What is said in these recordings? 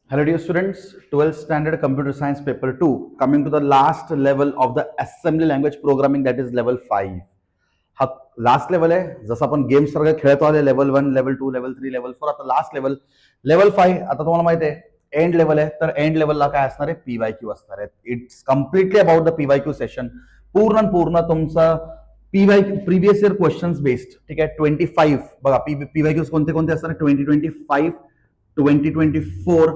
Hello dear students, 12th standard computer science paper 2 coming to the last level of the assembly language programming, that is level 5. हा last level आहे. जसं आपण game सारखं खेळतो आले level 1 level 2 level 3 level 4, आता last level 5. आता तुम्हाला माहिती आहे एंड लेवल आहे, तर एंड लेवलला काय असणार आहे, पीवायक्यू असणार आहे. It's completely about the PYQ session. पूर्ण तुमचं PYQ previous year questions based. ठीक आहे. 25 बघा पीवायक्यूज कोणते कोणते असणार आहे, 2025 2024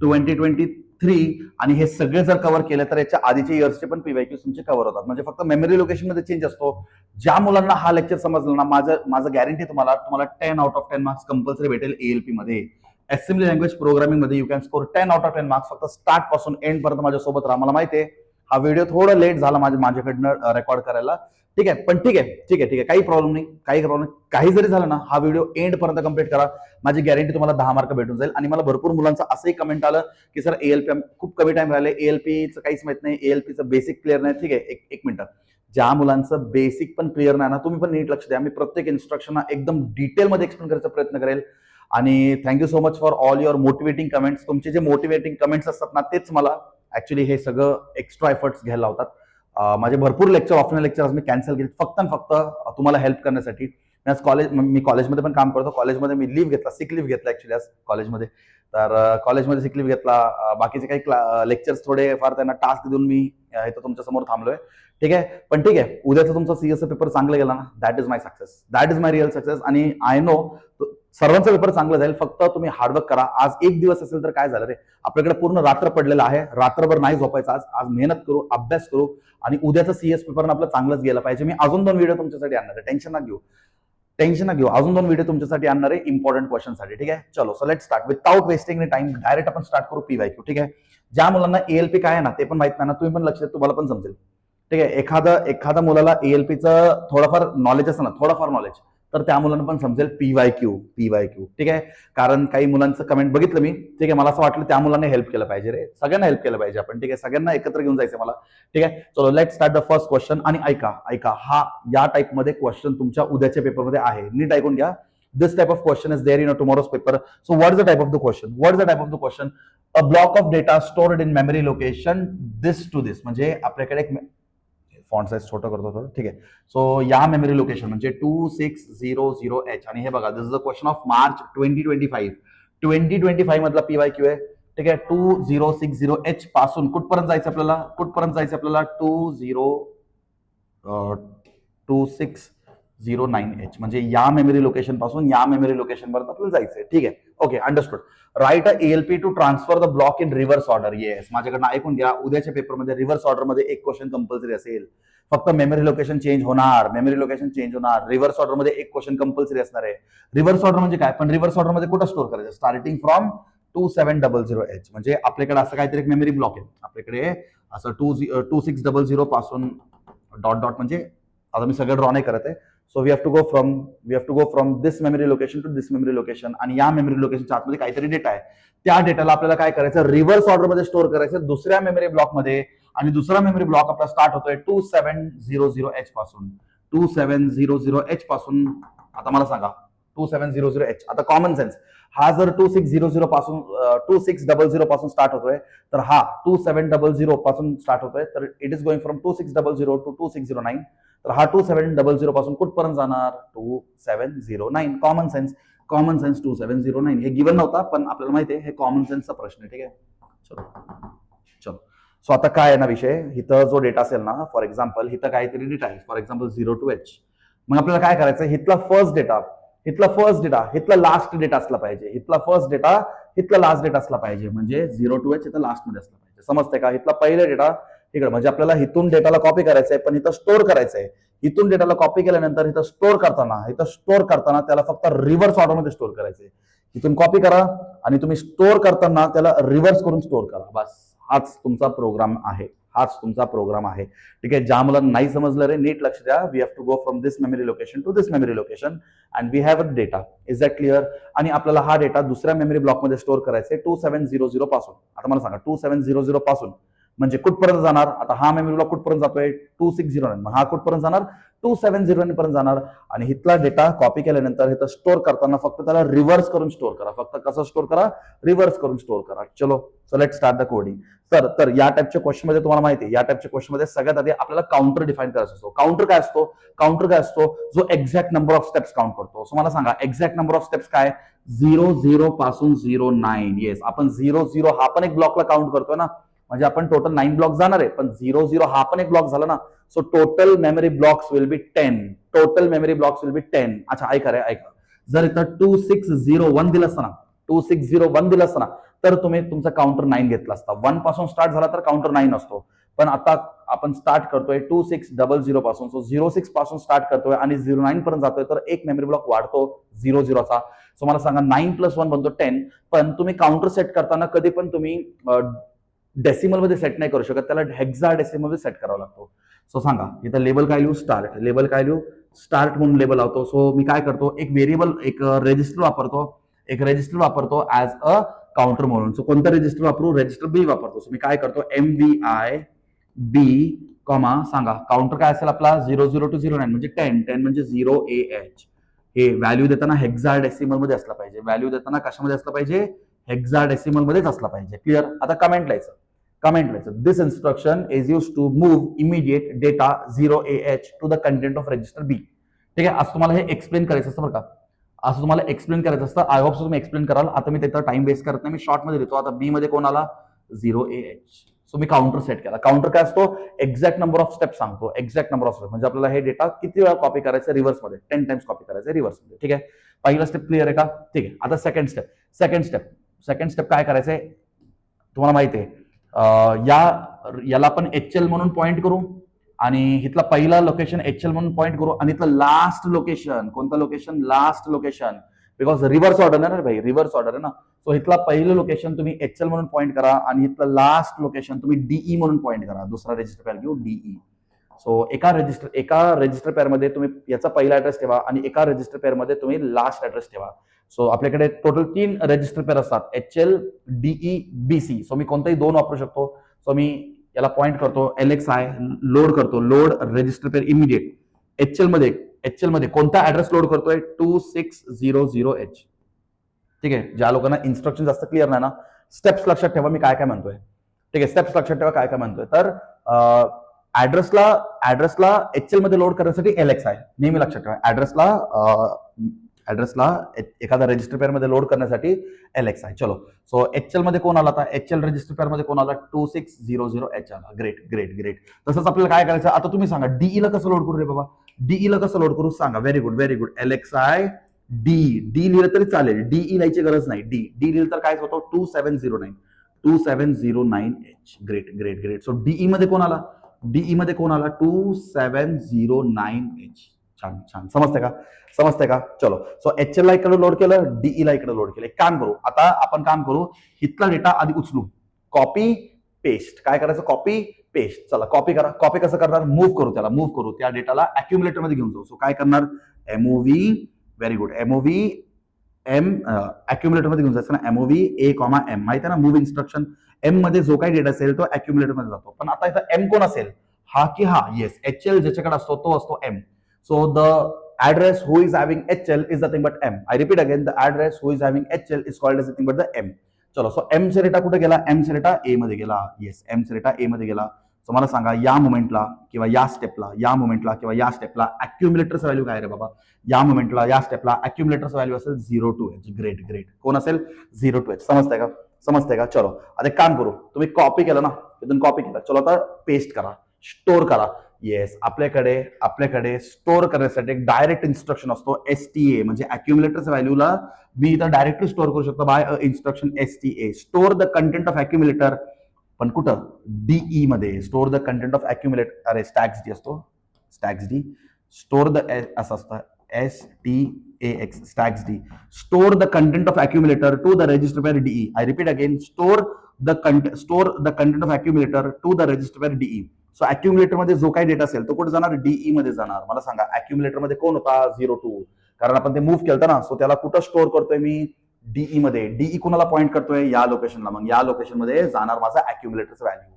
2023, आणि हे सगळे जर कव्हर केले तर याच्या आधीचे इयर्सचे पण पीवायक्यू तुमचे कव्हर होतात. म्हणजे फक्त मेमरी लोकेशन मध्ये चेंज असतो. ज्या मुलांना हा लेक्चर समजला ना, माझं गॅरंटी तुम्हाला 10 आउट ऑफ 10 मार्क्स कंपल्सरी भेटेल एएलपी मध्ये. असेंब्ली लँग्वेज प्रोग्रामिंग मध्ये you can score 10 out of 10 marks. फक्त स्टार्ट पासून एंड पर्यंत माझ्यासोबत राहा. मला माहिती आहे हा व्हिडिओ थोडा लेट झाला माझ्याकडनं रेकॉर्ड करायला. ठीक आहे, पण ठीक आहे, काही प्रॉब्लेम नाही. काही जरी झालं ना, हा व्हिडिओ एंड पर्यंत कंप्लीट करा. माझी गॅरंटी तुम्हाला 10 मार्क भेटून जाईल. आणि मला भरपूर मुलांचं असंही कमेंट आलं की सर एएलपी खूप कमी टाइम राहिले, एएलपीचं काहीच माहित नाही, एएलपीचं बेसिक क्लिअर नाही. ठीक आहे, एक मिनिट. ज्या मुलांचं बेसिक पण क्लिअर नाही ना, तुम्ही पण नीट लक्ष द्या. मी प्रत्येक इन्स्ट्रक्शन एकदम डिटेलमध्ये एक्सप्लेन करायचा प्रयत्न करेल. आणि thank you so much for all your motivating comments. तुमचे जे मोटिवेटिंग कमेंट्स असतात ना, तेच मला ऍक्च्युली हे सगळं एक्स्ट्रा एफर्ट्स घ्यायला लावतात. माझे भरपूर ऑफलाईन लेक्चर मी कॅन्सल केले फक्त तुम्हाला हेल्प करण्यासाठी. मी कॉलेजमध्ये पण काम करतो. कॉलेजमध्ये मी लिव्ह घेतला, सिक लिव्ह घेतला ऍक्च्युली आज कॉलेजमध्ये. तर कॉलेजमध्ये सिक लिव्ह घेतला. बाकीचे काही लेक्चर्स थोडे फार त्यांना टास्क देऊन मी इथं तुमच्या समोर थांबलोय. ठीक आहे, पण ठीक आहे, उद्याचा तुमचा सीएसचा पेपर चांगला गेला ना, that is my success, that is my real success. आणि आय नो सर्वांचा पेपर चांगला जाईल, फक्त तुम्ही हार्डवर्क करा. आज एक दिवस असेल तर काय झालं रे, आपल्याकडे पूर्ण रात्र पडलेला आहे. रात्रभर नाही झोपायचं. आज मेहनत करू, अभ्यास करू, आणि उद्याचा सीएस पेपर आपला चांगलाच गेला पाहिजे. मी अजून 2 व्हिडिओ तुमच्यासाठी आणणार आहे, टेन्शन ना घेऊ. अजून 2 व्हिडिओ तुमच्यासाठी आणणार आहे इम्पॉर्टंट क्वेश्चनसाठी. ठीक आहे, चलो so let start without wasting time. Direct आपण स्टार्ट करू पीवायक्यू. ठीक आहे. ज्या मुलांना एएलपी काय आहे ना ते पण माहित नाही ना, तुम्ही पण लक्ष द्या, तुम्हाला पण समजेल. ठीक आहे. एखादा मुलाला एएलपीचं थोडंफार नॉलेज असेल ना, थोडंफार नॉलेज, तर त्या मुलांना पण समजेल पीवायक्यू. ठीक आहे. कारण काही मुलांचं कमेंट बघितलं मी. ठीक आहे, मला असं वाटलं त्या मुलांना हेल्प केलं पाहिजे रे, सगळ्यांना हेल्प केलं पाहिजे आपण. ठीक आहे, सगळ्यांना एकत्र घेऊन जायचं मला. ठीक आहे, चलो let start the first question. आणि ऐका, हा या टाईपमध्ये क्वेश्चन तुमच्या उद्याच्या पेपरमध्ये आहे. नीट ऐकून घ्या. This type of question is there in tomorrow's paper. So what is the type of the question? A block of data stored in memory location this to this. म्हणजे आपल्याकडे एक फॉन्ट साइज छोटा करतो थोडं. ठीक आहे. सो या memory location म्हणजे 2600H. आणि हे बघा, this is a question of March 2025 मधला पीवायक्यू आहे. ठीक आहे. 2060H पासून कुठपर्यंत जायचं आपल्याला 2609H. म्हणजे या मेमरी लोकेशन पासून या मेमरी लोकेशन पर्यंत आपल्याला जायचंय. ठीक आहे, okay, understood. Write a ALP to transfer the block in reverse order. Yes, माझ्याकडनं ऐकून घ्या. उद्याच्या पेपरमध्ये रिव्हर्स ऑर्डर मध्ये एक क्वेश्चन कंपल्सरी असेल. फक्त मेमरी लोकेशन चेंज होणार. रिव्हर्स ऑर्डर मध्ये एक क्वेश्चन कंपल्सरी असणार आहे. रिव्हर्स ऑर्डर म्हणजे काय, पण रिव्हर्स ऑर्डर मध्ये कुठं स्टोअर करायचं, स्टार्टिंग फ्रॉम 2700H. म्हणजे आपल्याकडे असं काहीतरी एक मेमरी ब्लॉक आहे. आपल्याकडे असं 2600 पासून डॉट म्हणजे आता मी सगळं ड्रॉ नाही करत आहे. So we have to go from this memory location to this memory location. आणि या मेमरी लोकेशनच्या आतमध्ये काहीतरी डेटा आहे. त्या डेटाला आपल्याला काय करायचं, रिव्हर्स ऑर्डर मध्ये स्टोअर करायचं दुसऱ्या मेमरी ब्लॉक मध्ये. आणि दुसरा मेमरी ब्लॉक आपला स्टार्ट होतोय 2700H पासून. 2700H पासून आता मला सांगा 2700H. आता कॉमन सेन्स, हा जर 2600 पासून 2600 पासून स्टार्ट होतोय, तर हा 2700 पासून स्टार्ट होतोय, तर it is going from 2600 to 2609. तर हा 2700 पासून कुठपर्यंत जाणार, 2709. Common sense 2709. हे गिवन नव्हता, पण आपल्याला माहिती आहे हे कॉमन सेन्सचा प्रश्न आहे. ठीक आहे, चलो. सो आता काय आहे ना विषय, इथं जो डेटा असेल ना, फॉर एक्झाम्पल इथं काहीतरी डेटा आहे, फॉर एक्झाम्पल 0 to H. मग आपल्याला काय करायचं, इथला फर्स्ट डेटा, इथला लास्ट डेटा असला पाहिजे. इथला फर्स्ट डेटा, इथला लास्ट डेटा असला पाहिजे. म्हणजे 0 to H इथं लास्ट मध्ये असला पाहिजे. समजते का, इथला पहिला डेटा इकडे, म्हणजे आपल्याला इथून डेटाला कॉपी करायचं आहे, पण इथं स्टोअर करायचं आहे. इथून डेटाला कॉपी केल्यानंतर इथं स्टोअर करताना त्याला फक्त रिव्हर्स ऑर्डर मध्ये स्टोअर करायचंय. इथून कॉपी करा आणि तुम्ही स्टोअर करताना त्याला रिव्हर्स करून स्टोअर करा. बस हाच तुमचा प्रोग्राम आहे. ठीक आहे. ज्या मुलांना नाही समजलं रे, नीट लक्ष द्या. We have to go from this memory location to this memory location and we have a data. Is that clear? आणि आपल्याला हा डेटा दुसऱ्या मेमरी ब्लॉक मध्ये स्टोअर करायचा आहे 2700 पासून. आता मला सांगा 2700 पासून म्हणजे कुठपर्यंत जाणार, आता हा मेमरी ब्लॉक कुठपर्यंत जातोय 2609, मग हा कुठपर्यंत जाणार 2709 पर्यंत जाणार. आणि इथला डेटा कॉपी केल्यानंतर इथं स्टोअर करताना फक्त त्याला रिव्हर्स करून स्टोअर करा. फक्त कसं स्टोअर करा, रिव्हर्स करून स्टोअर करा. चलो so let start the coding. तर या टाइपच्या क्वेश्चन मध्ये तुम्हाला माहिती आहे, या टाइपच्या क्वेश्चन मध्ये सगळ्यात आधी आपल्याला काउंटर डिफाईन करायचा असतो. काउंटर काय असतो, काउंटर काय असतो, जो exact number of steps count करतो. सो मला सांगा एक्झॅक्ट नंबर ऑफ स्टेप्स काय, 00 पासून 09. येस, आपण 00 हा पण एक ब्लॉकला काउंट करतोय ना, म्हणजे आपण टोटल 9 ब्लॉक जाणार आहे, पण 00 हा पण एक ब्लॉक झाला ना. So total memory blocks will be 10. Total memory blocks will be 10. अच्छा ऐका रे ऐका, जर इथं 2601 दिलं असतं ना, 2601 दिलं असतं ना, तर तुम्ही तुमचा काउंटर 9 घेतला असता. 1 पासून स्टार्ट झाला तर काउंटर 9 असतो. पण आता आपण स्टार्ट करतोय 2600 पासून, सो 06 पासून स्टार्ट करतोय आणि 09 पर्यंत जातोय, तर एक मेमरी ब्लॉक वाढतो 00 चा. सो मला सांगा 9 + 1 बनतो 10. पण तुम्ही काउंटर सेट करताना कधी पण तुम्ही डेसिमल मध्ये सेट नाही करू शकत, त्याला हेक्साडेसिमल मध्ये सेट करावा लागतो. सो सांगा इथं लेबल काय लिहू, स्टार्ट. लेबल काय लिहू, स्टार्ट म्हणून लेबल लावतो. सो मी काय करतो, एक व्हेरिएबल, एक रजिस्टर वापरतो, एक रजिस्टर वापरतो ऍज अ काउंटर म्हणून. सो कोणतं रजिस्टर वापरू, रजिस्टर बी वापरतो. सो मी काय करतो, MVI बी कॉमा सांगा काउंटर काय असेल आपला 00 to 09 म्हणजे 10. 10 म्हणजे 0AH. हे व्हॅल्यू देताना हेक्साडेसिमल मध्ये असला पाहिजे. व्हॅल्यू देताना कशामध्ये असला पाहिजे, हेक्साडेसिमल मध्येच असला पाहिजे. क्लिअर. आता कमेंट लिहायचं, कमेंट लिहायचं. This instruction is use to move immediate data 0AH to the content of register B. ठीक आहे, असं तुम्हाला हे एक्सप्लेन करायचं असतं बरं का, असं तुम्हाला एक्सप्लेन करायचं असतं. आय होप तुम्ही एक्सप्लेन कराल. आता मी त्याचा टाइम वेस्ट करत नाही, मी शॉर्ट मध्ये देतो. आता बी मध्ये कोण आला, 0AH. सो मी काउंटर सेट केला. काउंटर काय असतो, एक्झॅक्ट नंबर ऑफ स्टेप सांगतो. एक्झॅक्ट नंबर ऑफ स्टेप म्हणजे आपल्याला हे डेटा किती वेळा कॉपी करायचं रिव्हर्स मध्ये, 10 टाइम्स कॉपी करायचं रिव्हर्स मध्ये. ठीक आहे, पहिला स्टेप क्लिअर आहे का. ठीक आहे, आता सेकंड स्टेप. सेकंड स्टेप काय करायचंय तुम्हाला माहिती आहे, याला आपण HL म्हणून पॉइंट करू आणि इथला पहिला लोकेशन HL म्हणून पॉइंट करू आणि इथलं लास्ट लोकेशन, कोणतं location, last location, because reverse order आहे ना भाई, रिव्हर्स ऑर्डर आहे ना. सो इथला पहिलं लोकेशन तुम्ही HL म्हणून पॉइंट करा आणि इथलं लास्ट लोकेशन तुम्ही DE म्हणून पॉइंट करा. दुसरा रजिस्टर पेअर घेऊ DE. सो एका रजिस्टर पेअर मध्ये तुम्ही याचा पहिला ऍड्रेस ठेवा आणि एका रजिस्टर पेअर मध्ये तुम्ही लास्ट ऍड्रेस ठेवा. सो आपल्याकडे टोटल 3 रजिस्टर पेअर असतात, HL DE BC. सो मी कोणताही 2 वापरू शकतो. सो मी याला पॉइंट करतो, LXI लोड करतो, load register pair immediate. HL मध्ये कोणता ऍड्रेस लोड करतोय, 2600H. ठीक आहे, ज्या लोकांना इन्स्ट्रक्शन जास्त क्लिअर नाही ना, स्टेप्स लक्षात ठेवा मी काय काय म्हणतोय. ठीक आहे, स्टेप्स लक्षात ठेवा काय काय म्हणतोय. तर ऍड्रेसला HL मध्ये लोड करण्यासाठी LXI नेहमी लक्षात ठेवा. ऍड्रेसला एखादा रजिस्टर पेअर मध्ये लोड करण्यासाठी LXI. चलो, सो HL मध्ये कोण आला, आता HL रजिस्टर पेअर मध्ये कोण आला, 2600H आला. Great great great. तसंच आपल्याला काय करायचं, आता तुम्ही सांगा DE ला कसं लोड करू रे बाबा, DE ला कसं लोड करू सांगा. Very good very good. LXI D लिहिलं तरी चालेल, DE लिहायची गरज नाही. डी लिहिलं तर काय होतं, 2709H. Great great great. So DE मध्ये कोण आला, DE मध्ये कोण आला, 2709H. छान छान, समजते का. चलो, सो HL ला इकडे लोड केलं, DE ला इकडे लोड केलं. एक काम करू, आता आपण काम करू, इथला डेटा आधी उचलू, कॉपी पेस्ट. काय करायचं, कॉपी पेस्ट. चला कॉपी करा. कॉपी कसं करणार, मूव्ह करू त्या डेटाला अक्युमुलेटर मध्ये घेऊन जाऊ. सो काय करणार, MOV, very good, MOV M accumulator मध्ये घेऊन जायचं ना, MOV A, M. माहिती आहे ना मूव्ह इन्स्ट्रक्शन, M मध्ये जो काही डेटा असेल तो अक्युमुलेटर मध्ये जातो. पण आता इथं M कोण असेल, हा की हा, येस, HL ज्याच्याकडे असतो तो असतो M. So the address who is having HL is nothing but M. I repeat again, the address who is having HL is called as nothing but the M. चलो, सो M चा data कुठे गेला, M चा data A मध्ये गेला. Yes, M चा data A मध्ये गेला. सो मला सांगा या मोमेंटला किंवा या स्टेपला अक्युमुलेटरचा व्हॅल्यू काय रे बाबा, या मोमेंटला या स्टेपला अक्युमुलेटरचा व्हॅल्यू असेल 02H. Great great. कोण असेल, 02H. समजतंय का. चलो, आता एक काम करू, तुम्ही कॉपी केलं ना, तिथून कॉपी केलं. चलो आता पेस्ट करा, स्टोअर करा. येस, आपल्याकडे स्टोअर करण्यासाठी एक डायरेक्ट इन्स्ट्रक्शन असतो, STA. म्हणजे अक्युमुलेटरच्या व्हॅल्यूला मी इथं डायरेक्टली स्टोअर करू शकतो by instruction STA. Store the content of accumulator. पण कुठं, DE मध्ये. Store the content of accumulator, अरे स्टॅक्स डी असतो, स्टॅक्स डी. स्टोअर द असं असतं STAX, STAX D. Store the content of accumulator to the register pair DE. I repeat again, store the content of accumulator to the register pair DE. So accumulator मध्ये जो काही data असेल तो कुठे जाणार, DE मध्ये जाणार. मला सांगा अक्युमुलेटर मध्ये कोण होता, 02, कारण आपण ते मूव्ह केलं ना. सो त्याला कुठं स्टोअर करतोय मी, DE मध्ये. DE कोणाला पॉइंट करतोय, या लोकेशनला. मग या लोकेशन मध्ये जाणार माझा अक्युमुलेटरचा व्हॅल्यू.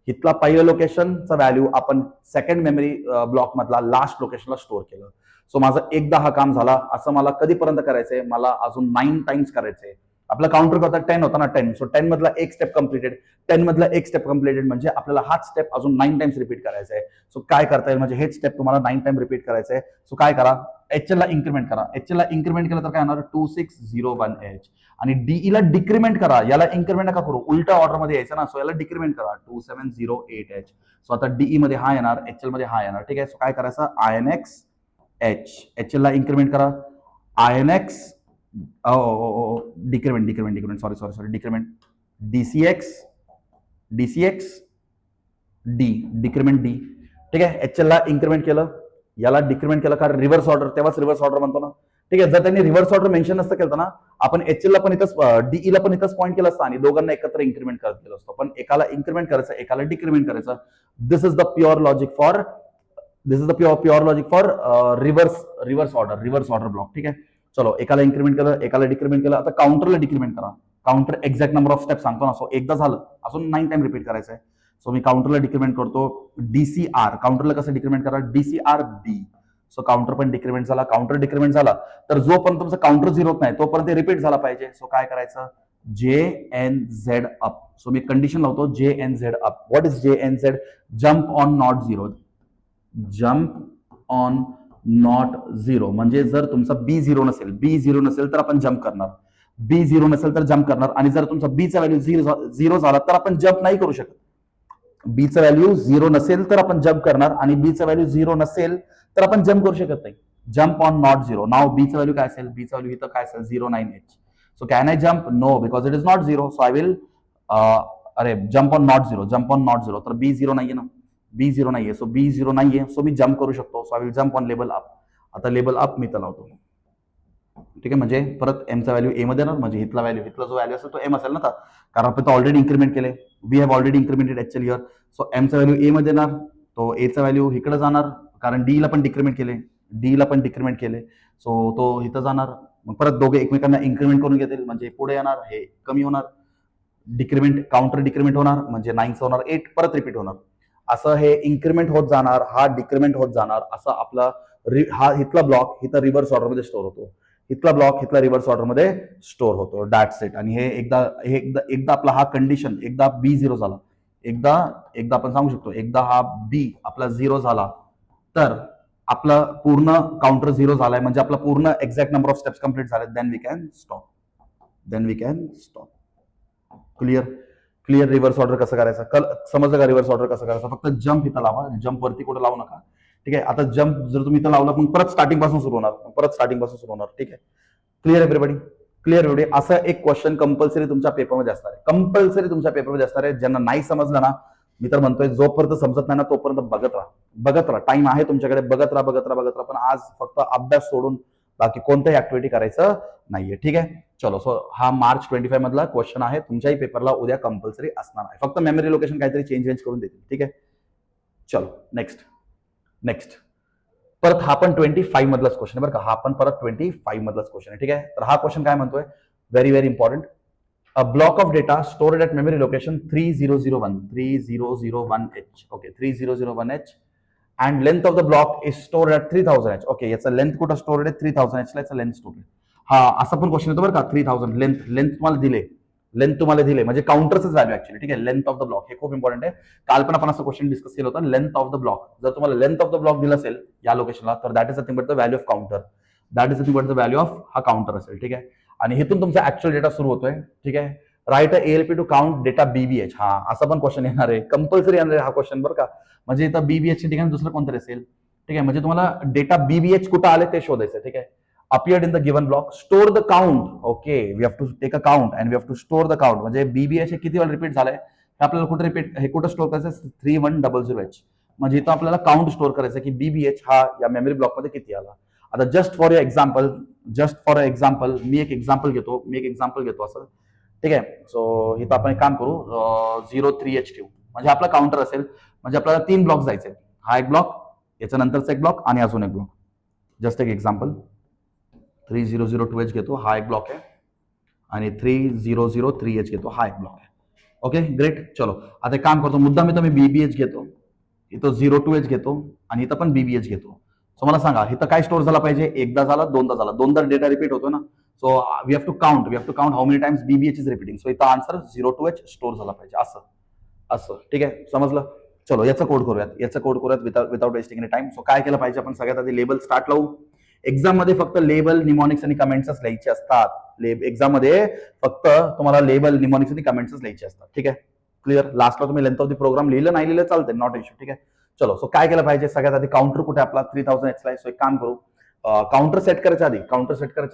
इथला पहिलं लोकेशनचा व्हॅल्यू आपण सेकंड मेमरी ब्लॉक मधला लास्ट लोकेशनला स्टोअर केलं. सो माझं एकदा हा काम झाला. असं मला कधीपर्यंत करायचंय, मला अजून 9 टाइम्स करायचंय. आपला काउंटर करता 10 होता ना, 10. सो 10 मधला एक स्टेप कम्प्लिटेड, 10 मधला एक स्टेप कम्प्लिटेड, म्हणजे आपल्याला हाच स्टेप अजून 9 टाइम्स रिपीट करायचा आहे. सो काय करता येईल, म्हणजे हेच स्टेप तुम्हाला 9 टाइम रिपीट करायचं आहे. सो काय करा, एचएल ला इन्क्रीमेंट करा. एचएल ला इन्क्रीमेंट केलं तर काय होणार, 2601H. आणि डीई ला डिक्रीमेंट करा. याला इन्क्रीमेंट नका करू, उलटा ऑर्डर मध्ये यायचं ना. सो याला डिक्रीमेंट करा, 2708H. सो आता डीई मध्ये हा येणार, एचएल मध्ये हा येणार. ठीक आहे. सो काय करायचं, INX H. एचएल ला इन्क्रीमेंट करा, INX decrement sorry decrement DCX D, decrement D. ठीक आहे. एचएल ला इन्क्रीमेंट केलं, याला डिक्रीमेंट केलं, कारण रिव्हर्स ऑर्डर, तेव्हाच रिव्हर्स ऑर्डर म्हणतो ना. ठीक आहे. जर त्यांनी रिव्हर्स ऑर्डर मेन्शन नसतं केलं ना, आपण एचएल ला पण इथंच, डीई ला पण इथंच पॉईंट केलं असतं आणि दोघांना एकत्र इन्क्रीमेंट करत गेलो असतो. पण एकाला इन्क्रीमेंट करायचं, एकाला डिक्रीमेंट करायचं. This is the pure logic for reverse order block. ठीक आहे. चलो, एकाला इन्क्रीमेंट केलं, एकाला डिक्रीमेंट केलं. आता काउंटरला डिक्रीमेंट करा. Counter exact number of step सांगतो ना. सो एकदा झालं, अजून 9 टाइम रिपीट करायचं आहे. सो मी काउंटरला डिक्रीमेंट करतो, DCR. काउंटरला कसं डिक्रीमेंट करा, DCR D. सो काउंटर पण डिक्रीमेंट झाला. काउंटर डिक्रीमेंट झाला तर जोपर्यंत तुमचं काउंटर 0 होत नाही तोपर्यंत रिपीट झाला पाहिजे. सो काय करायचं, JNZ अप. सो मी कंडिशन लावतो, JNZ up. What is JNZ? Jump on not zero. Jump on not zero म्हणजे जर तुमचा बी झिरो नसेल तर आपण जम्प करणार. बी झिरो नसेल तर जम्प करणार. आणि जर तुमचा बीचा व्हॅल्यू झिरो झाला तर आपण जम्प नाही करू शकत. बीचा व्हॅल्यू 0 नसेल तर आपण जम्प करणार, आणि बीचा व्हॅल्यू 0 नसेल तर आपण जम्प करू शकत नाही. Jump on not zero. नाव बीचा व्हॅल्यू काय असेल, बीचा व्हॅल्यू इथं काय असेल, 09H. So can I jump? No, because it is not zero. So I will jump on not zero. तर बी झिरो नाहीये ना, बी झिरो नाहीये. सो बी झिरो नाहीये, सो मी जम्प करू शकतो. So I will jump on label up. आता label up मी लावतो. ठीक आहे. म्हणजे परत एमचा व्हॅल्यू ए मध्ये येणार, म्हणजे इथला जो व्हॅल्यू असेल तो एम असेल ना, कारण आपण तो ऑलरेडी इन्क्रीमेंट केले. We have already incremented HL here. So एमचा व्हॅल्यू ए मध्ये येणार, तो एचा व्हॅल्यू इकडे जाणार, कारण डी ला पण डिक्रीमेंट केले. सो तो इथं जाणार. मग परत दोघे एकमेकांना इन्क्रीमेंट करून घेतील, म्हणजे पुढे येणार, हे कमी होणार. डिक्रीमेंट, काउंटर डिक्रीमेंट होणार, म्हणजे 9 होणार 8, परत रिपीट होणार. असं हे इन्क्रीमेंट होत जाणार, हा डिक्रीमेंट होत जाणार. असं आपला हा इथला ब्लॉक इथं रिव्हर्स ऑर्डर मध्ये स्टोअर होतो. इथला ब्लॉक इथला रिव्हर्स ऑर्डर मध्ये स्टोअर होतो. That's it. आणि हे एकदा आपला हा कंडिशन, एकदा बी झिरो झाला, एकदा आपण सांगू शकतो, एकदा हा बी आपला 0 झाला तर आपला पूर्ण काउंटर 0 झालाय, म्हणजे आपला पूर्ण exact number of steps complete झाले. Then we can stop. Clear reverse order कसं करायचं समजलं का? रिव्हर्स ऑर्डर कसं करायचं, फक्त जम्प इथं लावा, जम्प वरती कुठे लावू नका. ठीक आहे. आता जम्प जर तुम्ही इथं लावला, मग परत स्टार्टिंग पासून सुरू होणार. ठीक आहे. Clear everybody? असं एक क्वेश्चन कंपल्सरी तुमच्या पेपरमध्ये असणार आहे. ज्यांना नाही समजलं ना, मी तर म्हणतोय जोपर्यंत समजत नाही ना तोपर्यंत बघत राहा. टाइम आहे तुमच्याकडे, बघत राहा. पण आज फक्त अभ्यास सोडून बाकी कोणत्याही ऍक्टिव्हिटी करायचं नाहीये. ठीक आहे. चलो, सो हा March 25 मधला क्वेश्चन आहे. तुमच्याही पेपरला उद्या कंपल्सरी असणार आहे. फक्त मेमरी लोकेशन काहीतरी चेंज करून देतील. ठीक आहे. चलो, नेक्स्ट परत हा पण 25 मधलाच क्वेश्चन आहे बरं का. हा पण परत 25 मधलाच क्वेश्चन आहे. ठीक आहे. तर हा क्वेश्चन काय म्हणतोय, very very important. A block of data stored at memory location 3001H. Okay, 3001H. And length of the block is stored at 3000H. Okay, याचा लेंथ कुठं स्टोर्ड आहे, 3000H ला याचा लेंथ स्टोर्ड आहे. हा असा पण क्वेश्चन येतो बरं का. 3000 लेंथ तुम्हाला दिले म्हणजे काउंटरच व्हॅल्यू ऍक्च्युअली. ठीक आहे. लेंथ ऑफ द ब्लॉक हे खूप इम्पॉर्टंट आहे. काल पण आपण असं क्वेश्चन डिस्कस केलं होतं, लेंथ ऑफ द ब्लॉक. जर तुम्हाला लेंथ ऑफ द ब्लॉक दिलं असेल या लोकेशनला, तर that is nothing but the value of counter. Value of हा काउंटर असेल. ठीक आहे. आणि इथून तुमचा ऍक्च्युअल डेटा सुरू होतोय. ठीक आहे. Write a ALP to count data BBH. हा असा पण क्वेश्चन येणार आहे, कंपल्सरी येणार आहे हा क्वेश्चन बरं का. म्हणजे इथं BBH च्या ठिकाणी दुसरं कोणतरी असेल. ठीक आहे. म्हणजे तुम्हाला डेटा BBH कुठं आले ते शोधायचं. ठीक आहे. appeared in the given block, store the count. Okay, we have to take a count and we have to store the count. म्हणजे BBH हे किती वेळा रिपीट झालंय हे आपल्याला कुठे स्टोअर करायचं, 3100H. म्हणजे इथं आपल्याला काउंट स्टोअर करायचं की BBH हा या मेमरी ब्लॉक मध्ये किती आला. आता जस्ट फॉर एक्झाम्पल मी एक एक्झाम्पल घेतो असं. ठीक आहे. सो इथं आपण एक काम करू, 03H ठेवू, म्हणजे आपला काउंटर असेल. म्हणजे आपल्याला 3 ब्लॉक जायचे. हा एक ब्लॉक, याच्या नंतरचा एक ब्लॉक आणि अजून एक ब्लॉक. जस्ट एक एक्झाम्पल, 3002H घेतो, हा एक ब्लॉक आहे. आणि 3003H घेतो, हा एक ब्लॉक आहे. Okay great. चलो आता एक काम करतो, मुद्दा मी बीबीएच घेतो, इथं 02H घेतो आणि इथं पण बीबीएच घेतो. सो मला सांगा इथं काय स्टोअर झाला पाहिजे, एकदा झाला, दोनदा झाला, दोनदा डेटा रिपीट होतो ना. So we have to count how many times BBH is repeating. So इथं आन्सर 02H स्टोअर झाला पाहिजे, असं असं. ठीक आहे, समजलं. चलो याचं कोड करूयात without wasting any time. So काय केलं पाहिजे आपण, सगळ्यात आधी लेबल स्टार्ट लावू. एक्झाम मध्ये फक्त लेबल, निमॉनिक्स आणि कमेंट्सच लिहायचे असतात. एक्झाम मध्ये फक्त तुम्हाला लेबल, निमॉनिक्स आणि कमेंट्सच लिहायचे असतात. ठीक आहे, क्लिअर. लास्टला तुम्ही लेंथ ऑफ द प्रोग्राम लिहिलं नाही लिहिलं चालतं, नॉट इश्यू. ठीक आहे, चलो. सो काय केलं पाहिजे, सगळ्यात आधी काउंटर कुठे आपला 3000H ला. सो एक काम करू, काउंटर सेट करायच्या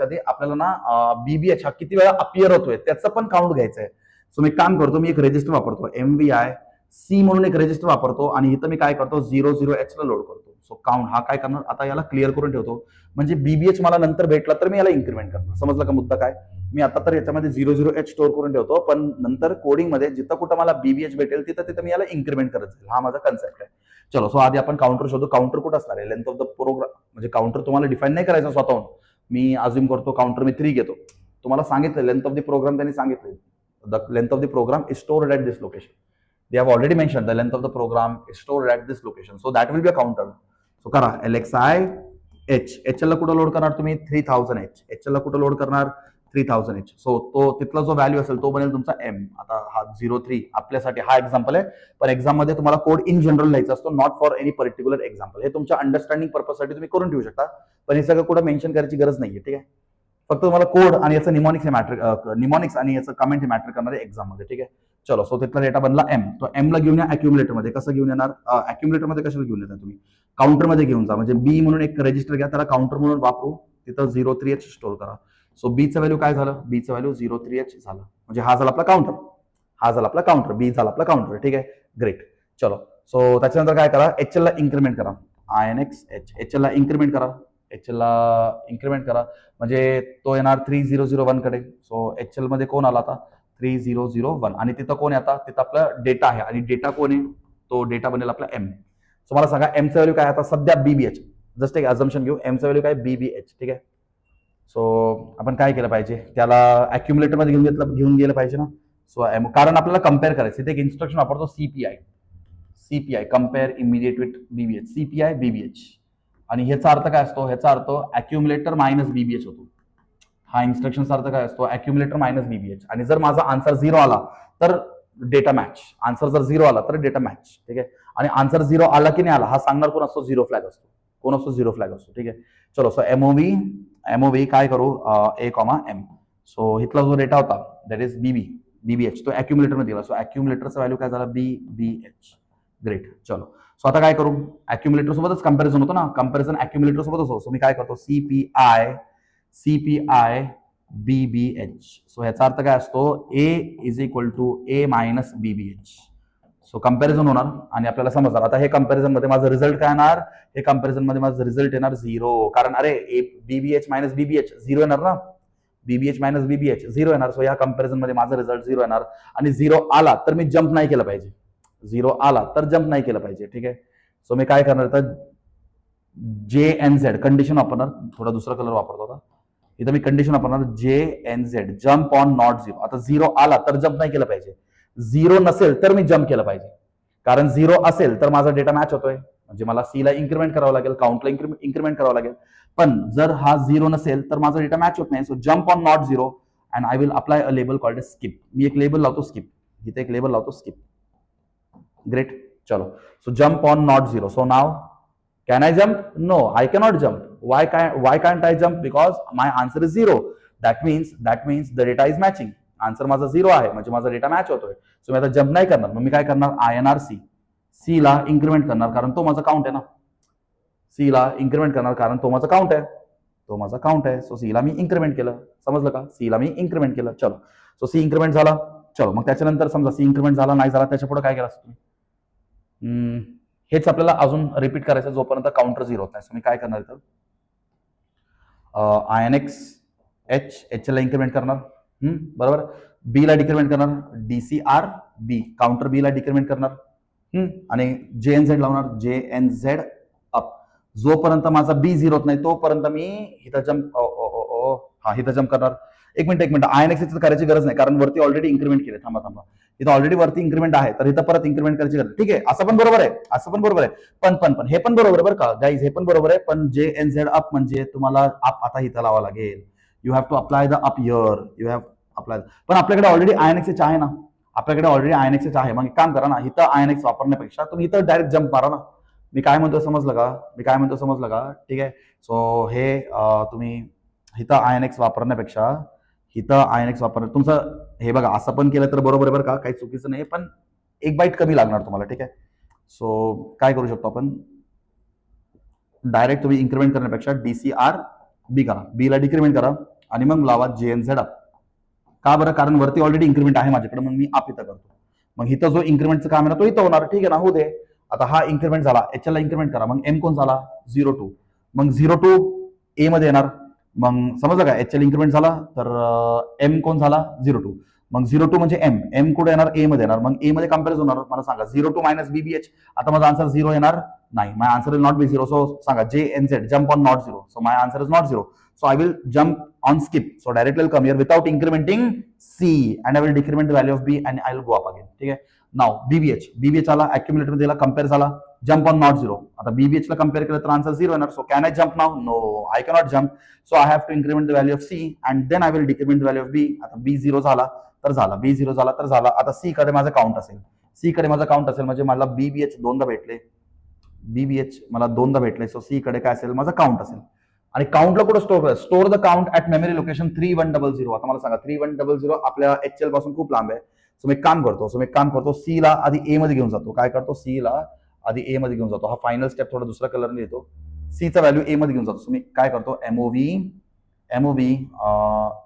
आधी आपल्याला ना बीबीएच हा किती वेळा अपियर होतोय त्याचं पण काउंट घ्यायचं आहे. सो मी काम करतो, मी एक रजिस्टर वापरतो, MVI C म्हणून एक रजिस्टर वापरतो आणि इथं मी काय करतो 00H ला लोड करतो. सो काउंट हा काय करणार, आता याला क्लिअर करून ठेवतो, म्हणजे बीबीएच मला नंतर भेटला तर मी याला इन्क्रीमेंट करणार. समजलं का मुद्दा काय. मी आता तर याच्यामध्ये 00H स्टोअर करून ठेवतो, पण नंतर कोडिंग मध्ये जिथं कुठं मला बीबीएच भेटेल तिथं मी याला इन्क्रीमेंट करत जाईल. हा माझा कन्सेप्ट आहे. चलो. सो आधी आपण काउंटर शोधू. काउंटर कुठं असणार आहे, लेंथ ऑफ द प्रोग्राम, म्हणजे काउंटर तुम्हाला डिफाईन नाही करायचं स्वतःहून. मी अज्युम करतो काउंटर मी 3 घेतो. तुम्हाला सांगितलं लेंथ ऑफ द प्रोग्राम, त्यांनी सांगितलं the length of the program is stored at this location. They have already mentioned the length of the program is stored at this location. So that will be a counter. So करा LXI H. HL ला कुठं load करणार तुम्ही 3000H. HL ला कुठं load करणार 3000H. So तो तिथला जो व्हॅल्यू असेल तो बनेल तुमचा M. आता हा 03 आपल्यासाठी हा एक्झाम्पल आहे, पण एक्झाम मध्ये तुम्हाला कोड इन जनरल लिहायचा असतो, not for any particular example. हे तुमच्या अंडरस्टँडिंग पर्पजसाठी तुम्ही करून ठेवू शकता, पण हे सगळं कुठं मेन्शन करायची गरज नाहीये. ठीक आहे, फक्त तुम्हाला कोड आणि याचं निमॉनिक्स आणि याचं कमेंट हे मॅटर करणार आहे एक्झाम मध्ये. ठीक आहे, चलो. सो तिथला डेटा बनला M. तो M ला घेऊन या अक्युमुलेटर मध्ये. कसं घेऊन येणार, अक्युमुलेटर मध्ये कशाला घेऊन येणार तुम्ही, काउंटर मध्ये घेऊन जा. म्हणजे B म्हणून एक रजिस्टर घ्या, त्याला काउंटर म्हणून वापरू, तिथं 03H स्टोअर करा. सो B चं व्हॅल्यू काय झालं, B चं व्हॅल्यू 03H झालं, म्हणजे हा झाला आपला काउंटर, B झाला आपला काउंटर. ठीक आहे, ग्रेट. चलो. सो त्याच्यानंतर काय करा, HL ला इन्क्रीमेंट करा, INX HL ला इन्क्रीमेंट करा, म्हणजे तो येणार 3001 कडे. सो HL मध्ये कोण आला आता 3001, आणि तिथं कोण आहे आता, तिथं आपला डेटा आहे, आणि डेटा कोण आहे, तो डेटा बनेल आपला M. सो मला सांगा M चं व्हॅल्यू काय आता सध्या BBH. जस्ट एक अझम्पशन घेऊ, M चं व्हॅल्यू काय BBH. ठीक आहे, सो आपण काय केलं पाहिजे, त्याला अक्युमुलेटर मध्ये घेऊन गेलं पाहिजे ना. सो कारण आपल्याला कम्पेअर करायचं, इथे एक इन्स्ट्रक्शन वापरतो CPI compare immediate with BBH, CPI BBH. आणि ह्याचा अर्थ काय असतो, ह्याचा अर्थ अक्युमुलेटर मायनस BBH होतो. हा इन्स्ट्रक्शनचा अर्थ काय असतो, अक्युमुलेटर मायनस BBH. आणि जर माझा आन्सर 0 आला तर डेटा मॅच, आन्सर जर 0 आला तर डेटा मॅच. ठीक आहे, आणि आन्सर 0 आला की नाही आला हा सांगणार कोण असतो, 0 फ्लॅग असतो. कोण असतो, 0 फ्लॅग असतो. ठीक आहे, चलो. सो MOV काय करू, A, M. सो इथला जो डेटा होता दॅट इज BBH, तो अक्युमुलेटर मध्ये गेला. सो अक्युमुलेटरचा व्हॅल्यू काय झाला, BBH. ग्रेट. चलो. सो आता काय करू, अक्युमुलेटर सोबतच कंपॅरिझन होतो ना, कंपॅरिझन अक्युमुलेटर सोबतच होतो. सो मी काय करतो, CPI BBH. सो ह्याचा अर्थ काय असतो, A is equal to A minus BBH. So comparison होणार आणि आपल्याला समजणार. आता हे कंपॅरिझन मध्ये माझं रिझल्ट काय येणार, हे कंपॅरिझन मध्ये माझं रिझल्ट येणार 0, कारण अरे BBH मायनस BBH 0 येणार ना, BBH मायनस BBH 0 येणार. सो या कंपॅरिझन मध्ये माझा रिझल्ट 0 येणार, आणि 0 आला तर मी जम्प नाही केलं पाहिजे, 0 आला तर जम्प नाही केलं पाहिजे. ठीक आहे, सो मी काय करणार, तर JNZ कंडिशन वापरणार, थोडा दुसरा कलर वापरतो आता. इथं मी कंडिशन वापरणार JNZ, जम्प ऑन नॉट 0. आता 0 आला तर जम्प नाही केलं पाहिजे, 0 नसेल तर मी जम्प केलं पाहिजे, कारण 0 असेल तर माझा डेटा मॅच होतोय, म्हणजे मला C ला इन्क्रीमेंट करावं लागेल, काउंटला इन्क्रीमेंट करावं लागेल. पण जर हा 0 नसेल तर माझा डेटा मॅच होत नाही. So jump on not 0 and I will apply a label called skip. मी एक लेबल लावतो स्किप, इथे एक लेबल लावतो स्किप. ग्रेट. चलो. So jump on not 0. So नाव can I jump? No, I cannot jump. Why can't I jump? Because my answer is 0. That means the data is matching. Answer माझा 0 आहे, म्हणजे माझा data match होतोय. So मी आता jump नाही करणार, मग मी काय करणार, INR C ला इन्क्रीमेंट करणार, कारण तो माझा काउंट आहे ना. C ला इन्क्रीमेंट करणार कारण तो माझा काउंट आहे, सो C ला मी इन्क्रीमेंट केलं. समजलं का, C ला मी इन्क्रीमेंट केलं. चलो. सो C इन्क्रीमेंट झाला. चलो, मग त्याच्यानंतर समजा C इन्क्रीमेंट झाला नाही झाला, त्याच्या पुढे काय केलं असतं तुम्ही, हेच आपल्याला अजून रिपीट करायचं जोपर्यंत काउंटर 0 होत नाही. सो मी काय करणार, तर INX H ला इन्क्रीमेंट करणार, बरोबर. B ला डिक्रीमेंट करणार, DCR B, काउंटर B ला डिक्रीमेंट करणार, आणि JNZ लावणार, JNZ अप. जोपर्यंत माझा B 0 होत नाही तोपर्यंत मी इथं जम्प करणार. एक मिनिट INX करायची गरज नाही, कारण वरती ऑलरेडी इन्क्रीमेंट केले. थांबा, इथं ऑलरेडी वरती इन्क्रीमेंट आहे, तर इथं परत इन्क्रीमेंट करायची गरज. ठीक आहे, असं पण बरोबर आहे, पण हे पण बरोबर आहे बरं का गाईज, हे पण बरोबर आहे. पण JNZ अप म्हणजे तुम्हाला अप आता इथं लावा लागेल. You have to apply the up here, you have apply. पण आपल्याकडे ऑलरेडी INX आहे ना, आपल्याकडे ऑलरेडी INX आहे. मग एक काम करा ना, इथं INX वापरण्यापेक्षा तुम्ही इथं डायरेक्ट जम्प मारा ना. मी काय म्हणतो समजलं का? ठीक आहे. सो हे तुम्ही इथं INX वापरण्यापेक्षा इथं INX तुमचं हे बघा, असं पण केलं तर बरोबर आहे बरं का, काही चुकीचं नाही, पण एक बाईट कमी लागणार तुम्हाला. ठीक आहे. सो काय करू शकतो आपण, डायरेक्ट तुम्ही इन्क्रीमेंट करण्यापेक्षा DCR B करा, B ला डिक्रीमेंट करा आणि मग लावा JNZ अप. का बरं? कारण वरती ऑलरेडी इन्क्रीमेंट आहे माझ्याकडे, मग मी अप इथं करतो. मग इथं जो इन्क्रीमेंटचं काम आहे ना, तो इथं होणार. ठीक आहे ना, होऊ दे. आता हा इन्क्रीमेंट झाला, HL ला इन्क्रीमेंट करा. मग M कोण झाला? 02. मग 02 A मध्ये येणार. मग समजलं का, HL इन्क्रीमेंट झाला तर M कोण झाला? 02. मग 02 म्हणजे M कुठे येणार? A मध्ये येणार. मग A मध्ये कम्पॅरिझन होणार. मला सांगा 02 मायनस BBH. आता माझा आन्सर 0 येणार नाही. My answer will not be 0. So सांगा JNZ jump on not 0. So my answer is not 0. So I will jump on skip. So directly I'll come here without incrementing C and I will decrement the value of B and I will go up again. ठीक आहे. Now BBH आला, accumulator मध्ये दिला, compare झाला, jump on not 0. आता BBH ला compare केलं तर आन्सर 0 येणार. So can I jump now? No, I cannot jump. So I have to increment the value of C and then I will decrement the value of B. आता B 0 झाला तर झाला, B 0 झाला तर झाला. आता C कडे माझा काउंट असेल, म्हणजे मला BBH दोनदा भेटले, BBH मला दोनदा भेटले. सो C कडे काय असेल? माझा काउंट असेल. आणि काउंटला कुठं store the count at memory location 3100. आता मला सांगा 3100 आपल्या HL पासून खूप लांब आहे. सो मी काम करतो, C ला आधी A मध्ये घेऊन जातो. काय करतो? C ला आधी A मध्ये घेऊन जातो. हा फायनल स्टेप थोडा दुसऱ्या कलरने येतो. C चा व्हॅल्यू A मध्ये घेऊन जातो. सो मी काय करतो? MOV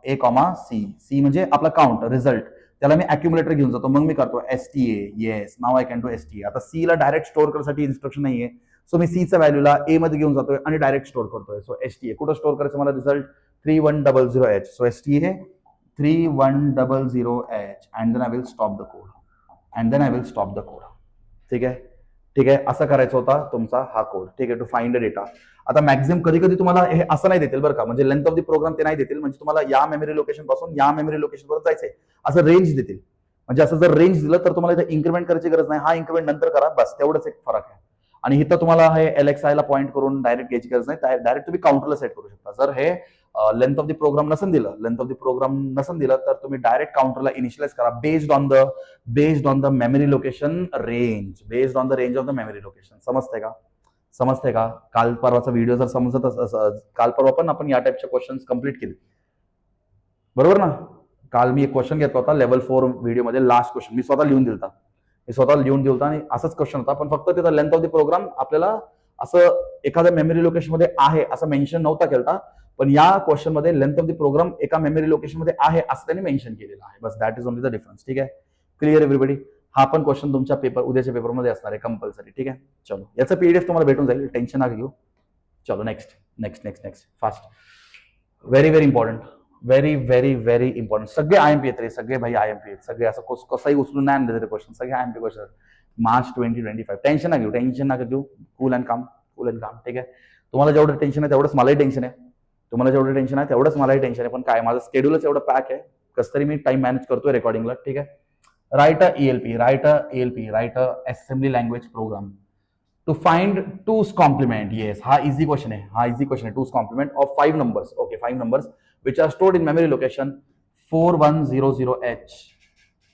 A, C म्हणजे आपला काउंट रिझल्ट, त्याला मी अक्युमुलेटर घेऊन जातो. मग मी करतो STA. Yes, now I can do STA. आता C ला डायरेक्ट स्टोअर करण्यासाठी इन्स्ट्रक्शन नाहीये. सो मी C च्या व्हॅल्यूला A मध्ये घेऊन जातोय आणि डायरेक्ट स्टोअर करतोय. सो STA कुठं स्टोअर करायचं मला? Result 3100H. So STA 3100H and then I will stop the code. ठीक आहे, असं करायचं होता तुमचा हा कोड. ठीक आहे, टू फाइंड द डेटा. आता मॅक्झिमम कधी तुम्हाला हे असं नाही देतील बरं का, म्हणजे लेंथ ऑफ द प्रोग्राम ते नाही देतील, म्हणजे तुम्हाला या मेमरी लोकेशन पासून या मेमरी लोकेशन पर्यंत जायचंय असं रेंज देतील. म्हणजे असं जर रेंज दिलं तर तुम्हाला इथं इन्क्रीमेंट करायची गरज नाही, हा इन्क्रीमेंट नंतर करा, बस तेवढंच एक फरक आहे. आणि इथं तुम्हाला हे LXI ला पॉईंट करून डायरेक्ट घ्यायची गरज नाही, डायरेक्ट तुम्ही काउंटरला सेट करू शकता. जर हे लेंथ ऑफ द प्रोग्राम नसन दिलं तर तुम्ही डायरेक्ट काउंटरला इनिशियलाइज करा based on the memory location range, of the memory location. समजते का? काल परवाचा व्हिडिओ जर समजत काल परवा पण आपण या टाइपचे क्वेश्चन कंप्लीट केले, बरोबर ना? काल मी एक क्वेश्चन घेतला होता लेवल 4 व्हिडिओमध्ये, लास्ट क्वेश्चन मी स्वतः लिहून दिलता आणि असाच क्वेश्चन होता. पण फक्त त्याचा लेंथ ऑफ द प्रोग्राम आपल्याला असं एखाद्या मेमरी लोकेशन मध्ये आहे असं मेन्शन नव्हता केलता, पण या क्वेश्चन मध्ये लेंथ ऑफ द प्रोग्राम एका मेमरी लोकेशन मध्ये आहे असं त्यांनी मेन्शन केलेलं आहे. बस that is only the difference. ठीक आहे, क्लिअर एव्हरीबडी? हा पण क्वेश्चन तुमच्या उद्याच्या पेपरमध्ये असणार आहे कंपल्सरी. ठीक आहे, चलो याचा PDF तुम्हाला भेटून जाईल, टेन्शन नका घेऊ. चलो next fast. Very important, very important. सगळे IMP आहेत रे, सगळे भाई IMP आहेत, सगळे असं कसंही उचलून नाही आणले तरी क्वेश्चन, सगळे IMP क्वेश्चन. मार्च 2025. टेन्शन नका घेऊ, कूल अँड काम. ठीक आहे, तुम्हाला जेवढं टेन्शन आहे तेवढंच मलाही टेन्शन आहे, पण काय माझं शेड्यूलच एवढं पॅक आहे, कसं तरी मी टाइम मॅनेज करतोय रेकॉर्डिंगला. ठीक आहे, write a assembly language program to find 2's complement. Yes, हा इझी क्वेश्चन आहे. 2's complement of 5 numbers. Okay, 5 numbers which are stored in memory location 4100H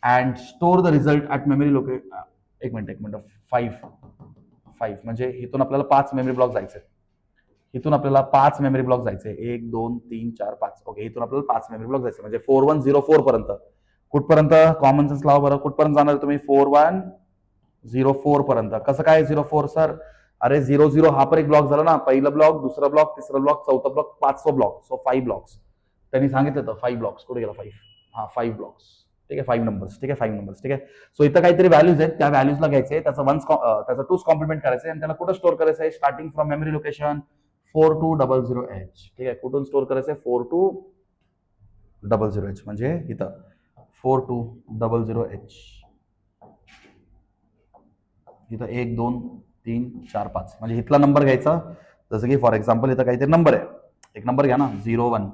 and store the result at memory location. एक minute 5 म्हणजे इथून आपल्याला 5 memory block जायचे. 1 2 3 4 5. Okay, इथून आपल्याला 5 memory block जायचे, म्हणजे 4104 पर्यंत. कुठपर्यंत? कॉमन सेन्स लावा बरं, कुठपर्यंत जाणार तुम्ही? 4104 पर्यंत. कसं काय 04 सर? अरे 00 हा पण एक ब्लॉक झाला ना, पहिला ब्लॉक, दुसरा ब्लॉक, तिसरा ब्लॉक, चौथा ब्लॉक, 5वा ब्लॉक. सो 5 ब्लॉक्स त्यांनी सांगितलं होतं. 5 ब्लॉक्स कुठे गेला? 5. हा 5 ब्लॉक्स. ठीक आहे, 5 नंबर्स. ठीक आहे, 5 नंबर्स. ठीक आहे, सो इथं काहीतरी व्हॅल्यूज आहेत, त्या व्हॅल्यूजला घ्यायचे, त्याचा 2's कॉम्प्लिमेंट करायचं आणि त्याला कुठं स्टोअर करायचं आहे? Starting from memory location 4200H. ठीक आहे, कुठून स्टोअर करायचं आहे? 4200H म्हणजे इथं 4200H. इथं 1 2 3 4 5 म्हणजे इथला नंबर घ्यायचा. जसं की फॉर एक्झाम्पल इथं काहीतरी नंबर आहे, एक नंबर घ्या ना, 01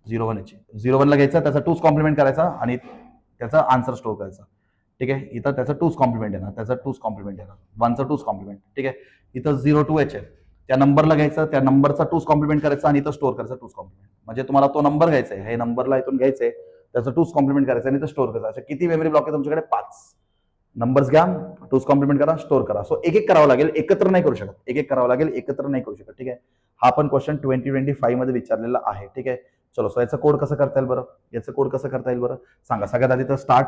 01H 01ला घ्यायचा, त्याचा 2's कॉम्प्लिमेंट करायचा आणि त्याचा आन्सर स्टोअर करायचा. ठीक आहे, इथं त्याचा 2's कॉम्प्लिमेंट येणार, त्याचा 2's कॉम्प्लिमेंट येणार, 1चा 2's कॉम्प्लिमेंट. ठीक आहे, इथं 02H आहे, त्या नंबरला घ्यायचं, त्या नंबरचा 2's कॉम्प्लिमेंट करायचा आणि इथं स्टोअर करायचा 2's कॉम्प्लिमेंट. म्हणजे तुम्हाला तो नंबर घ्यायचा आहे, हे नंबरला इथून घ्यायचंय, त्याचं 2's कॉम्प्लिमेंट करायचं आणि इथं स्टोअर करायचं. अशा किती मेमरी ब्लॉक आहे तुमच्याकडे? 5 नंबर्स घ्या, 2's कॉम्प्लिमेंट करा, स्टोअर करा. सो एक एक करावं लागेल, एकत्र नाही करू शकत, एक एक करावं लागेल, एकत्र नाही करू शकत. ठीक आहे, हा पण क्वेश्चन 2025 मध्ये विचारलेला आहे. ठीक आहे, चलो. सो याचं कोड कसं करता येईल बरं? याचं कोड कसं करता येईल बरं सांगा. सगळ्यात आधी तर स्टार्ट,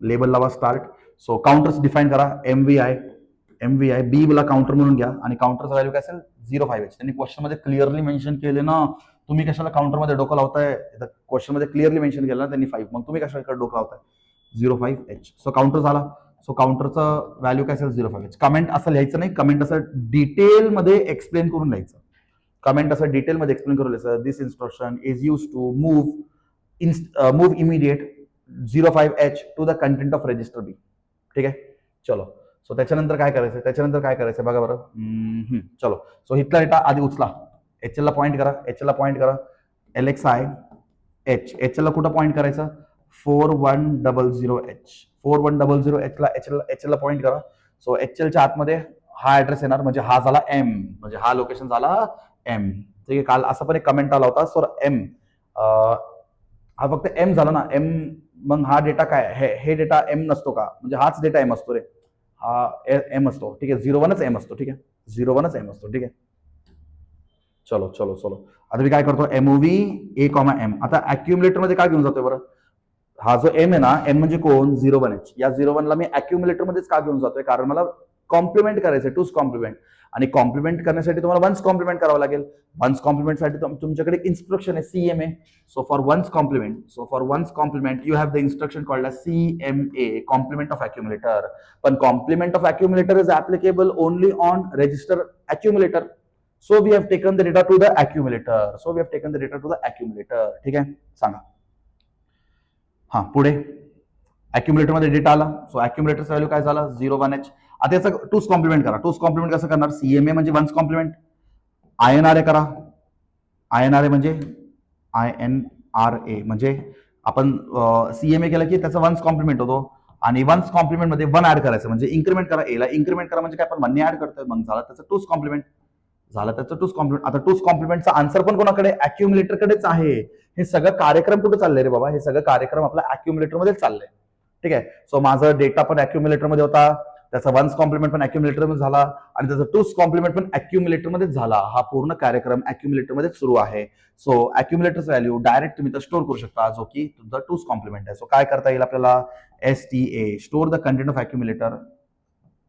लेबल लावा स्टार्ट. सो काउंटर्स डिफाईन करा, MVI बी ला काउंटर म्हणून घ्या आणि काउंटरचा व्हॅल्यू काय असेल? 05H. त्यांनी क्वेश्चन मध्ये क्लिअरली मेन्शन केले ना, तुम्ही कशाला काउंटर मध्ये डोकं लावताय? क्वेश्चन मध्ये क्लिअरली मेन्शन केलं ना त्यांनी 5, मग तुम्ही कशाला डोकं लावताय? 05H. सो काउंटर झाला. सो काउंटरचं व्हॅल्यू काय असेल? 05H. कमेंट असं लिहायचं नाही, कमेंट असं डिटेल मध्ये एक्सप्लेन करून लिहायचं. कमेंट असं डिटेल मध्ये एक्सप्लेन करून लिहायचं. This instruction is use to move immediate 05H to the content of register B. ठीक आहे, चलो. सो त्याच्यानंतर काय करायचं बघा बरं. चलो. सो इथला डेटा आधी उचला, HL ला पॉईंट करा, LXI HL ला कुठं पॉईंट करायचं? 4100H. 4100H ला पॉईंट करा. सो HL च्या आतमध्ये हा ऍड्रेस येणार, म्हणजे हा झाला M, म्हणजे हा लोकेशन झाला M. ठीक आहे, काल असं पण एक कमेंट आला होता, सर M हा फक्त M झाला ना, M. मग हा डेटा काय? हे डेटा M नसतो का? म्हणजे हाच डेटा M असतो रे, हा M असतो. ठीक आहे, 01च M असतो. ठीक आहे, 01च M असतो. ठीक आहे, चलो. आता मी काय करतो? MOV A, M. आता अक्युमुलेटर मध्ये काय घेऊन जातोय बरं? हा जो M आहे ना, M म्हणजे कोण? 01H. या 01ला मी अक्युमुलेटर मध्येच का घेऊन जातोय? कारण मला कॉम्प्लिमेंट करायचंय, 2's कॉम्प्लिमेंट. आणि कॉम्प्लिमेंट करण्यासाठी तुम्हाला 1's कॉम्प्लिमेंट करावं लागेल. 1's कॉम्प्लिमेंट साठी तुमच्याकडे इन्स्ट्रक्शन आहे CMA. So for 1's complement you have the instruction called as CMA, complement of accumulator. पण complement of accumulator is applicable only on register accumulator. So we have taken the data to the accumulator. ठीक आहे, सांगा. हा, पुढे accumulator मध्ये data आला. So अक्युमुलेटरचा value काय झाला? 01H. आता याचा 2's कॉम्प्लिमेंट करा. 2's कॉम्प्लिमेंट कसं करणार? CMA म्हणजे 1's कॉम्प्लिमेंट, INRA करा. INRA म्हणजे INRA म्हणजे आपण CMA केलं की त्याचा 1's कॉम्प्लिमेंट होतो, आणि 1's कॉम्प्लिमेंट मध्ये 1 ऍड करायचं म्हणजे इन्क्रीमेंट करा. एला इन्क्रीमेंट करा म्हणजे काय? आपण 1 ऍड करतोय, मग झाला त्याचं 2's कॉम्प्लिमेंट. आता 2's कॉम्प्लिमेंटचा आन्सर पण कोणाकडे? अक्युमुलेटरकडेच आहे. हे सगळं कार्यक्रम कुठे चाललंय रे बाबा? हे सगळं कार्यक्रम आपला अक्युमुलेटर मध्ये चाललंय. ठीक आहे, सो माझा डेटा पण अक्युमुलेटर मध्ये होता, त्याचा 1's कॉम्प्लिमेंट पण अक्युमुलेटर मध्ये झाला आणि त्याचा 2's कॉम्प्लिमेंट पण अक्युमुलेटर मध्ये झाला. हा पूर्ण कार्यक्रम अक्युमुलेटर मध्ये सुरू आहे. सो अक्युमुलेटरचा व्हॅल्यू डायरेक्ट तुम्ही स्टोअर करू शकता, जो की तुमचा 2's कॉम्प्लिमेंट आहे. सो काय करता येईल आपल्याला? STA, store the content of accumulator.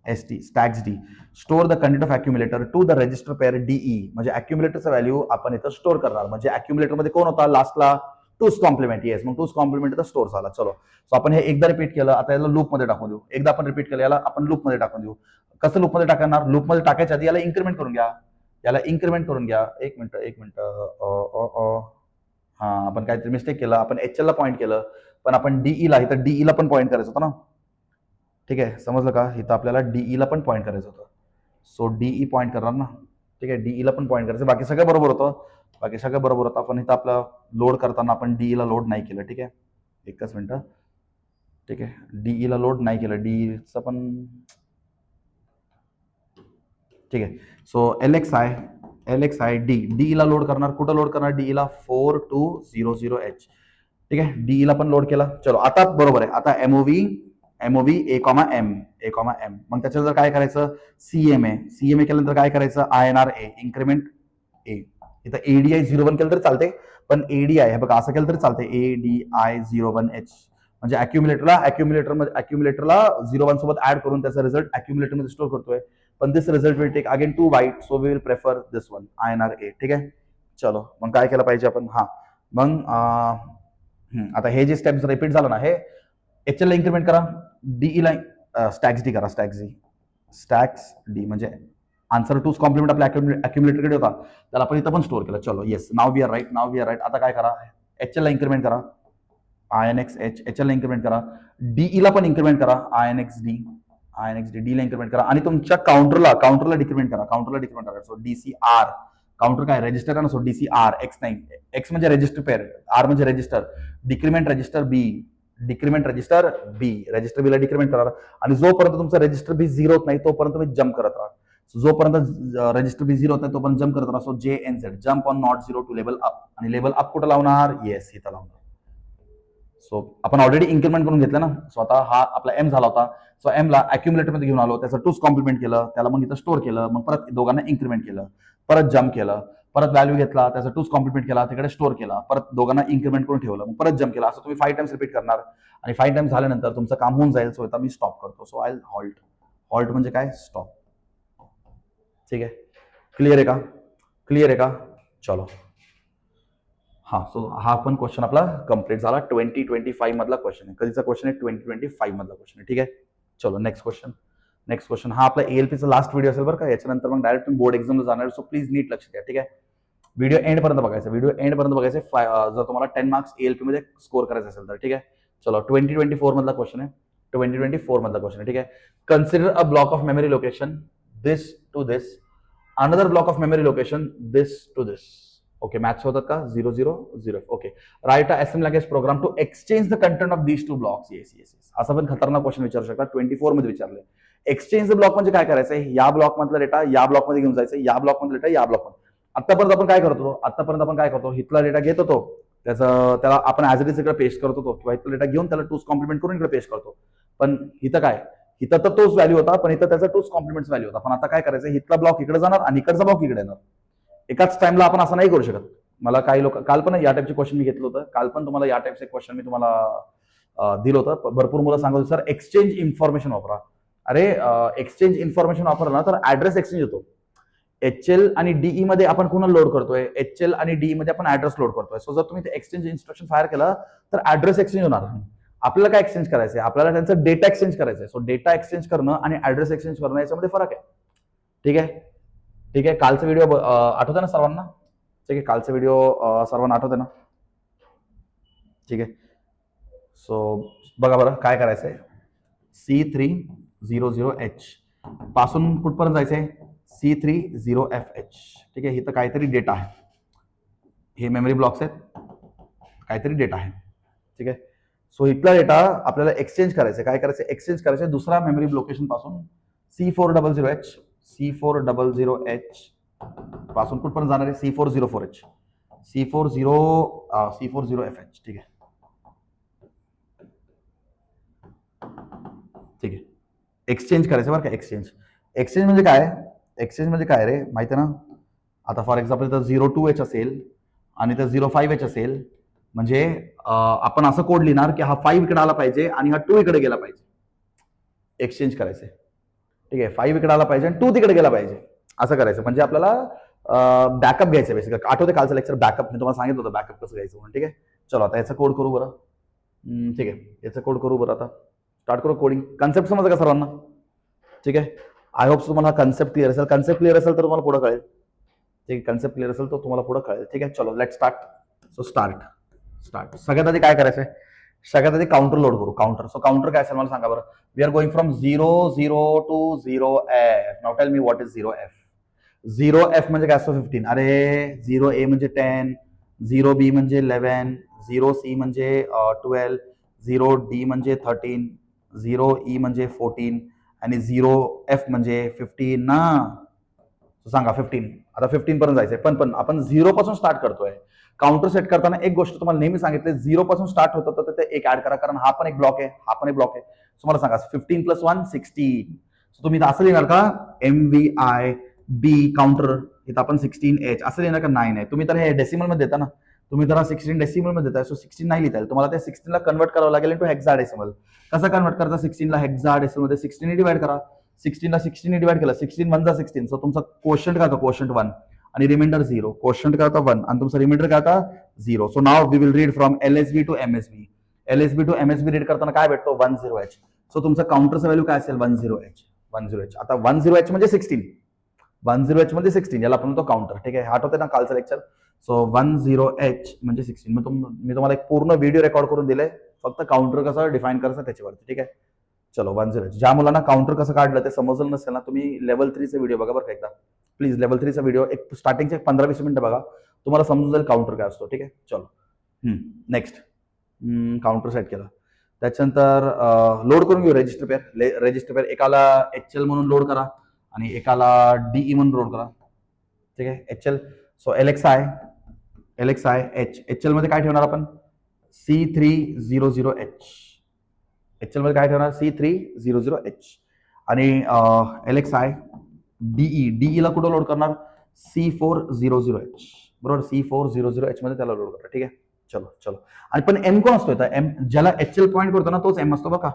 STAX D, store the content of accumulator to the register pair DE, म्हणजे अक्युमुलेटरचा व्हॅल्यू आपण इथं स्टोअर करणार. म्हणजे अक्युमुलेटर मध्ये कोण होता लास्टला? 2's complement. येस, मग 2's कॉम्प्लिमेंट इथं स्टोअर झाला. चलो. सो आपण हे एकदा रिपीट केलं, आता याला लूप मध्ये टाकून देऊ. एकदा आपण रिपीट केलं, याला आपण लूप मध्ये टाकून देऊ. कसं लूप मध्ये टाकणार? लूप मध्ये टाकायच्या आधी याला इन्क्रीमेंट करून घ्या. एक मिनिट. हा, आपण काहीतरी मिस्टेक केलं. आपण HL ला पॉईंट केलं, पण आपण DE ला, इथं DE ला पण पॉईंट करायचं होतं ना. ठीक आहे, समजलं का? इथं आपल्याला DE ला पण पॉईंट करायचं होतं. सो DE पॉईंट करणार ना. ठीक आहे, DE ला पण पॉईंट करायचं. बाकी सगळं बरोबर होतं. आपण इथं आपलं लोड करताना आपण DE ला लोड नाही केलं. ठीक आहे, एकच मिनिट. ठीक आहे, DE ला लोड नाही केलं, DEचं पण. ठीक आहे, सो LXI DE ला लोड करणार. कुठं लोड करणार? DE ला 4200H. ठीक आहे, DE ला पण लोड केला. चलो, आता बरोबर आहे. आता MOV A, M. मग त्याच्यानंतर काय करायचं? CMA केल्यानंतर काय करायचं? INRA, increment A. इथं ADI 01 केलं तरी चालते, पण ADI हे बघा असं केलं तरी चालते. ADI 01H म्हणजे अक्युमुलेटरला 01 सोबत ऍड करून त्याचा रिझल्ट अक्युमुलेटर मध्ये स्टोअर करतोय. पण this result will take again 2 byte, so we will prefer this one, INRA. ठीक आहे, चलो. मग काय केलं पाहिजे आपण? हा, मग आता हे जे स्टेप्स रिपीट झालं ना, हे HL ला इन्क्रीमेंट करा, DE ला स्टॅक्स डी करा. स्टॅक्स डी म्हणजे आन्सर 2's कॉम्प्लिमेंट आपल्या अक्युमुलेटरकडे होता, त्याला आपण इथं पण स्टोअर केलं. चलो, yes, now we are right. आता काय करा? HL ला इन्क्रीमेंट करा, INXH. HL ला इन्क्रीमेंट करा, DE ला पण इन्क्रीमेंट करा, INXD. D ला इन्क्रीमेंट करा आणि तुमच्या काउंटरला डिक्रीमेंट करा. सो DCR काउंटर काय रजिस्टर आहे ना, सो डीसी आर एक्स नाही, एक्स म्हणजे रजिस्टर पेअर, आर म्हणजे रजिस्टर, डिक्रीमेंट रजिस्टर बी, डिक्रीमेंट रजिस्टर बी, रजिस्टर बीला डिक्रीमेंट करा आणि जोपर्यंत तुमचा रजिस्टर बी 0 होत नाही तोपर्यंत तुम्ही जम्प करत राहा. जोपर्यंत रजिस्टर बी 0 होत नाही तोपर्यंत जम्प करत राहा. So J N Z jump on not 0 to level up, आणि लेवल अप कुठं लावणार, येस इथं लावणार. सो आपण ऑलरेडी इन्क्रीमेंट करून घेतलं ना, सो आता हा आपला एम झाला होता, सो एम ला अक्युमुलेटर मध्ये घेऊन आलो, त्याचं टूच कॉम्प्लिमेंट केलं, त्याला मग इथं स्टोअर केलं, मग परत दोघांना इन्क्रीमेंट केलं, परत जम्प केलं, परत व्हॅल्यू घेतला, त्याचा टूच कॉम्प्लिमेंट केला, तिकडे स्टोअर केला, परत दोघांना इन्क्रीमेंट करून ठेवलं, मग परत जम्प केला. असं तुम्ही 5 टाइम्स रिपीट करणार आणि 5 टाइम्स झाल्यानंतर तुमचं काम होऊन जाईल. सो आता मी स्टॉप करतो. सो आय हॉल्ट, हॉल्ट म्हणजे काय, स्टॉप. ठीक आहे, क्लिअर आहे का, क्लिअर आहे का, चलो. हा, सो हा पण क्वेश्चन आपला कम्प्लीट झाला. 2025 मधला क्वेश्चन आहे. कधीचा क्वेश्चन आहे, 2025 मधला क्वेश्चन आहे. ठीक आहे, चलो नेक्स्ट क्वेश्चन. नेक्स्ट क्वेश्चन हा आपला एएलपीचा लास्ट व्हिडिओ असेल बरं का. याच्यानंतर मग डायरेक्ट तुम्ही बोर्ड एक्झामला जाणार. सो प्लीज नीट लक्ष द्या. ठीक आहे, व्हिडिओ एंड पर्यंत बघायचा, व्हिडिओ एंड पर्यंत बघायचं. जर तुम्हाला 10 मार्क्स एएलपी मध्ये स्कोर करायचं असेल तर. ठीक आहे, चलो 2024 मधला क्वेश्चन आहे. 2024 मधला क्वेश्चन आहे. ठीक आहे, consider a block of memory location this to this, another block of memory location this to this. Okay, match होतात का, 0 0 0. Okay, write a SM language program to exchange the content of these two blocks. Yes yes yes, असा पण खतरनाक question विचारू शकता. 24 मध्ये विचारले. Exchange the block म्हणजे काय करायचंय, या ब्लॉक मधला डेटा या ब्लॉक मध्ये घेऊन जायचं, या ब्लॉक मधला डेटा या ब्लॉक मध्ये. आतापर्यंत आपण काय करतो, इथला डेटा घेत होतो, त्याला आपण ऍज इट इज इकडे पेस्ट करत होतो, किंवा इथला डेटा घेऊन त्याला टूज कॉम्प्लिमेंट करून इकडे पेस्ट करतो. पण इथं काय, इथं तर तोच व्हॅल्यू होता, पण इथं त्याचा टूज कॉम्प्लिमेंट व्हॅल्यू होता. पण आता काय करायचं, इथला ब्लॉक इकडे जाणार आणि इकडचा ब्लॉक इकडे येणार. एकाच टाइमला आपण असं नाही करू शकत. मला काही लोक काल पण या टाईपचे क्वेश्चन मी घेतलं होतं, काल पण तुम्हाला या टाईपचे क्वेश्चन मी तुम्हाला दिलं होतं. भरपूर मुलं सांगत होते सर एक्सचेंज इन्फॉर्मेशन वापरा. अरे एक्सचेंज इन्फॉर्मेशन वापरला तर ऍड्रेस एक्सचेंज होतो. एचएल आणि डीई मध्ये आपण कुणाला लोड करतोय, एचएल आणि डीई मध्ये आपण ऍड्रेस लोड करतोय. सो जर तुम्ही एक्सचेंज इन्स्ट्रक्शन फायर केलं तर ऍड्रेस एक्सचेंज होणार. आपल्याला काय एक्सचेंज करायचंय, आपल्याला त्यांचं डेटा एक्सचेंज करायचंय. सो डेटा एक्सचेंज करणं आणि ऍड्रेस एक्सचेंज करणं याच्यामध्ये फरक आहे. ठीक आहे, ठीक आहे, कालचा व्हिडिओ आठवतं ना सर्वांना. ठीक आहे, कालचा व्हिडिओ सर्वांना आठवते ना. ठीक आहे, सो बघा बरं काय करायचंय. C300H पासून कुठपर्यंत जायचंय, C30FH. ठीक आहे, इथं काहीतरी डेटा आहे, हे मेमरी ब्लॉक्स आहेत, काहीतरी डेटा आहे. ठीक आहे, सो इथला डेटा आपल्याला एक्सचेंज करायचं. काय करायचं, एक्सचेंज करायचं दुसरा मेमरी लोकेशन पासून. C400H, C400H पासून कुठपर्यंत जाणार आहे, C404H, C40FH. ठीक आहे, ठीक आहे, एक्सचेंज करायचं बरं का. एक्सचेंज, एक्सचेंज म्हणजे काय, एक्सचेंज म्हणजे काय रे माहिती आहे ना. आता फॉर एक्झाम्पल इथं 02H असेल आणि इथं 05H असेल, म्हणजे आपण असं कोड लिहिणार की हा 5 इकडे आला पाहिजे आणि हा 2 इकडे गेला पाहिजे. एक्सचेंज करायचे. ठीक आहे, 5 इकडे आला पाहिजे आणि 2 तिकडे गेला पाहिजे, असं करायचं. म्हणजे आपल्याला बॅकअप घ्यायचं बेसिक. आठवते कालचं लेक्चर बॅकअप, मी तुम्हाला सांगितलं होतं बॅकअप कसं घ्यायचं म्हणून. ठीक आहे, चलो आता याचा कोड करू बरं. ठीक आहे, याचा कोड करू बरं. आता स्टार्ट करू कोडिंग. कन्सेप्ट समजलं का सर्वांना. ठीक आहे, आय होप तुम्हाला कन्सेप्ट क्लिअर असेल. कन्सेप्ट क्लिअर असेल तर तुम्हाला पुढे कळेल. ठीक आहे, कन्सेप्ट क्लिअर असेल तर तुम्हाला पुढे कळेल. ठीक आहे, चलो लेट स्टार्ट. So start. सगळ्यात आधी काय करायचंय, सगळ्यात आधी काउंटर लोड करू. काउंटर, सो काउंटर काय असेल मला सांगा बरं. We are going from 0 0 to 0F. Now tell me what is 0F. 0F म्हणजे काय असतो, 15. अरे 0A म्हणजे 10, 0B म्हणजे 11, 0C म्हणजे 12, 0D म्हणजे 13, 0E म्हणजे 14 आणि 0F म्हणजे 15 ना. सांगा 15. आता 15 पर्यंत जायचंय, पण आपण 0 पासून स्टार्ट करतोय. काउंटर सेट करताना एक गोष्ट तुम्हाला नेहमी सांगितले, 0 पासून स्टार्ट होतं तर ते एक ऍड करा, कारण हा पण एक ब्लॉक आहे, हा पण एक ब्लॉक आहे. सो मला सांगा 15 + 1 16. सो तुम्ही असं लिहिणार का, MVIB काउंटर, इथं आपण 16H असं लिहिणार का, नाही. तुम्ही तर हे डेसिमल मध्ये देता ना, तुम्ही तर 16 डेसिमल मध्ये देताय. सो 16 नाही लिहिता येईल तुम्हाला, ते 16 ला कन्वर्ट करावं लागेल टू हेक्साडेसिमल. कसं कन्वर्ट करता 16 ला हेक्साडेसिमल मध्ये, 16 ने डिवाइड करा. 16 ला 16 ने डिवाइड केलं, 16 1 जा 16. सो तुमचा क्वोशंट काय होता, क्वोशंट 1 आणि रिमाइंडर 0. क्वोशंट काय होता 1 आणि तुमचा रिमाइंडर काय होता 0. So now we will read from LSB to MSB. LSB to MSB read करताना काय भेटतो, 10H. सो तुमचा काउंटरचा व्हॅल्यू काय असेल, 10H. आता 10H म्हणजे 16, 10H म्हणजे 16, याला आपण म्हणतो काउंटर. ठीक आहे, आठवते ना कालचं लेक्चर. सो 10H म्हणजे 16. मी तुम्हाला एक पूर्ण व्हिडिओ रेकॉर्ड करून दिले, फक्त काउंटर कसं डिफाईन करायचं त्याच्यावरती. ठीक आहे, चलो 10H. ज्या मुलांना काउंटर कसं काढलं ते समजलं नसेल ना, तुम्ही लेवल 3 चा व्हिडिओ बघा बरं का एकदा. प्लीज लेवल 3चा व्हिडिओ एक स्टार्टिंगचे 15-20 मिनिटं बघा, तुम्हाला समजून जाईल काउंटर काय असतो. ठीक आहे, चलो नेक्स्ट. काउंटर सेट केला, त्याच्यानंतर लोड करून घेऊ रजिस्टर पेअर. रजिस्टर पेअर एकाला HL म्हणून लोड करा आणि एकाला DE म्हणून लोड करा. ठीक आहे, HL. सो LXI HL मध्ये काय ठेवणार आपण? C300H. HL मध्ये काय ठेवणार? C300H. आणि LXI DE ला कुठं लोड करणार? C400H. बरोबर, C400H मध्ये त्याला लोड करा. ठीक आहे, चलो. आणि पण M कोण असतो? M ज्याला HL पॉईंट करतो ना तोच M असतो बघा.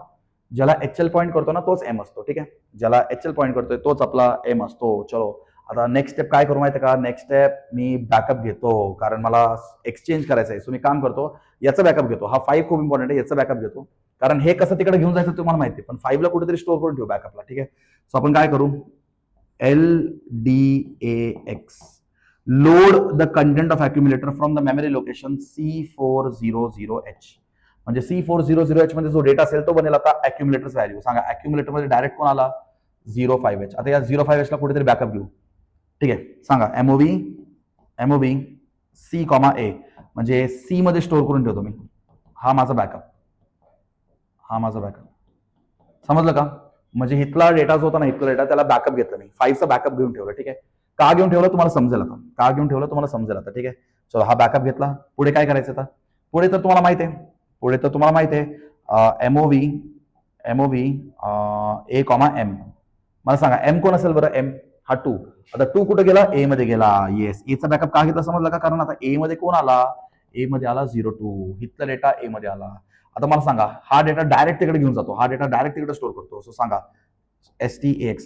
ज्याला HL पॉईंट करतो ना तोच M असतो. ठीक आहे, ज्याला HL पॉईंट करतोय तोच आपला M असतो. चलो, आता नेक्स्ट स्टेप काय करू माहिती का? नेक्स्ट स्टेप मी बॅकअप घेतो, कारण मला एक्सचेंज करायचं आहे. सो मी काम करतो, याचा बॅकअप घेतो. हा 5 खूप इम्पॉर्टंट आहे, याचा बॅकअप घेतो, कारण हे कसं तिकडे घेऊन जायचं तुम्हाला माहिती आहे, पण 5 ला कुठेतरी स्टोअर करून ठेवू बॅकअपला. ठीक आहे, सो आपण काय करू? LDAX load the content of accumulator from the memory location C400H. म्हणजे C400H मध्ये जो डेटा असेल तो बनेल आता अक्युम्युलेटर्स व्हॅल्यू. सांगा अक्युम्युलेटर मध्ये डायरेक्ट कोण आला? 05H. आता या 05H ला कुठेतरी बॅकअप घेऊ. ठीक आहे, सांगा MOV C, A, म्हणजे C मध्ये स्टोअर करून ठेवतो मी. हा माझा बॅकअप. समजलं का? म्हणजे इथला डेटा जो होता ना, इथला डेटा त्याला बॅकअप घेतला मी. 5चा बॅकअप घेऊन ठेवलं. ठीक आहे, का घेऊन ठेवलं तुम्हाला समजेल आता. ठीक आहे, चलो हा बॅकअप घेतला. पुढे काय करायचं आता? पुढे तर तुम्हाला माहिती आहे MOV A, M. मला सांगा M कोण असेल बरं? M हा 2. आता 2 कुठे गेला? A मध्ये गेला. येस, A चा बॅकअप का घेतला समजला का? कारण आता A मध्ये कोण आला? A मध्ये आला 02. इथला डेटा A मध्ये आला. आता मला सांगा, हा डेटा डायरेक्ट तिकडे घेऊन जातो, हा डेटा डायरेक्ट तिकडे स्टोअर करतो. सो सांगा STAX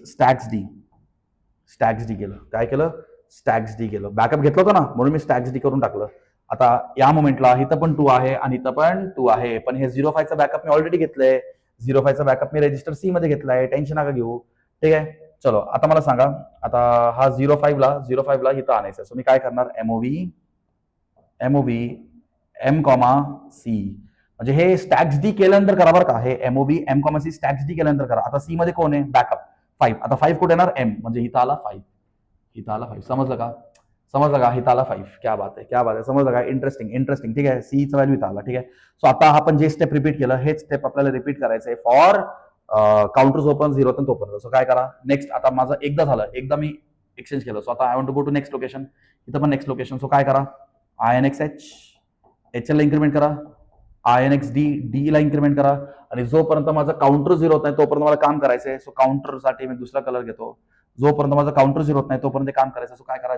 स्टॅक्स डी केलं. काय केलं? स्टॅक्स डी केलं. बॅकअप घेतलं होतं ना, म्हणून मी स्टॅक्स डी करून टाकलं. आता या मोमेंटला इथं पण 2 आहे आणि इथं पण 2 आहे, पण हे 05चा बॅकअप मी ऑलरेडी घेतलंय. 05चा बॅकअप मी रजिस्टर C मध्ये घेतलाय, टेन्शन नका घेऊ. ठीक आहे, चलो आता मला सांगा, आता हा 05 ला इथं आणायचं. सो मी काय करणार? MOV M, C. म्हणजे हे स्टॅक्स डी केल्यानंतर करा बरं का. हे MOV M, C स्टॅक्स डी केल्यानंतर करा. आता C मध्ये कोण आहे? बॅकअप 5. आता 5 कुठे येणार? M, म्हणजे इथं आला 5. समजलं का? इथं आला 5. क्या बात आहे. समजलं का? इंटरेस्टिंग. ठीक आहे, C चा व्हॅल्यू इथं आला. ठीक आहे, सो आता आपण जे स्टेप रिपीट केलं हेच स्टेप आपल्याला रिपीट करायचं आहे फॉर काउंटर जोपर्यंत 0 तोपर्यंत. सो काय करा? नेक्स्ट आता माझं एकदा मी एक्सचेंज केलं. सो आता I want to go to next location. इथं पण नेक्स्ट लोकेशन. सो काय करा? INXH HL ला इन्क्रीमेंट करा, INXD DE ला इन्क्रीमेंट करा, आणि जोपर्यंत माझं काउंटर 0 होत नाही तोपर्यंत मला काम करायचं आहे. सो काउंटरसाठी मी दुसरा कलर घेतो. जोपर्यंत माझं काउंटर 0 होत नाही तोपर्यंत काम करायचं. सो काय करा?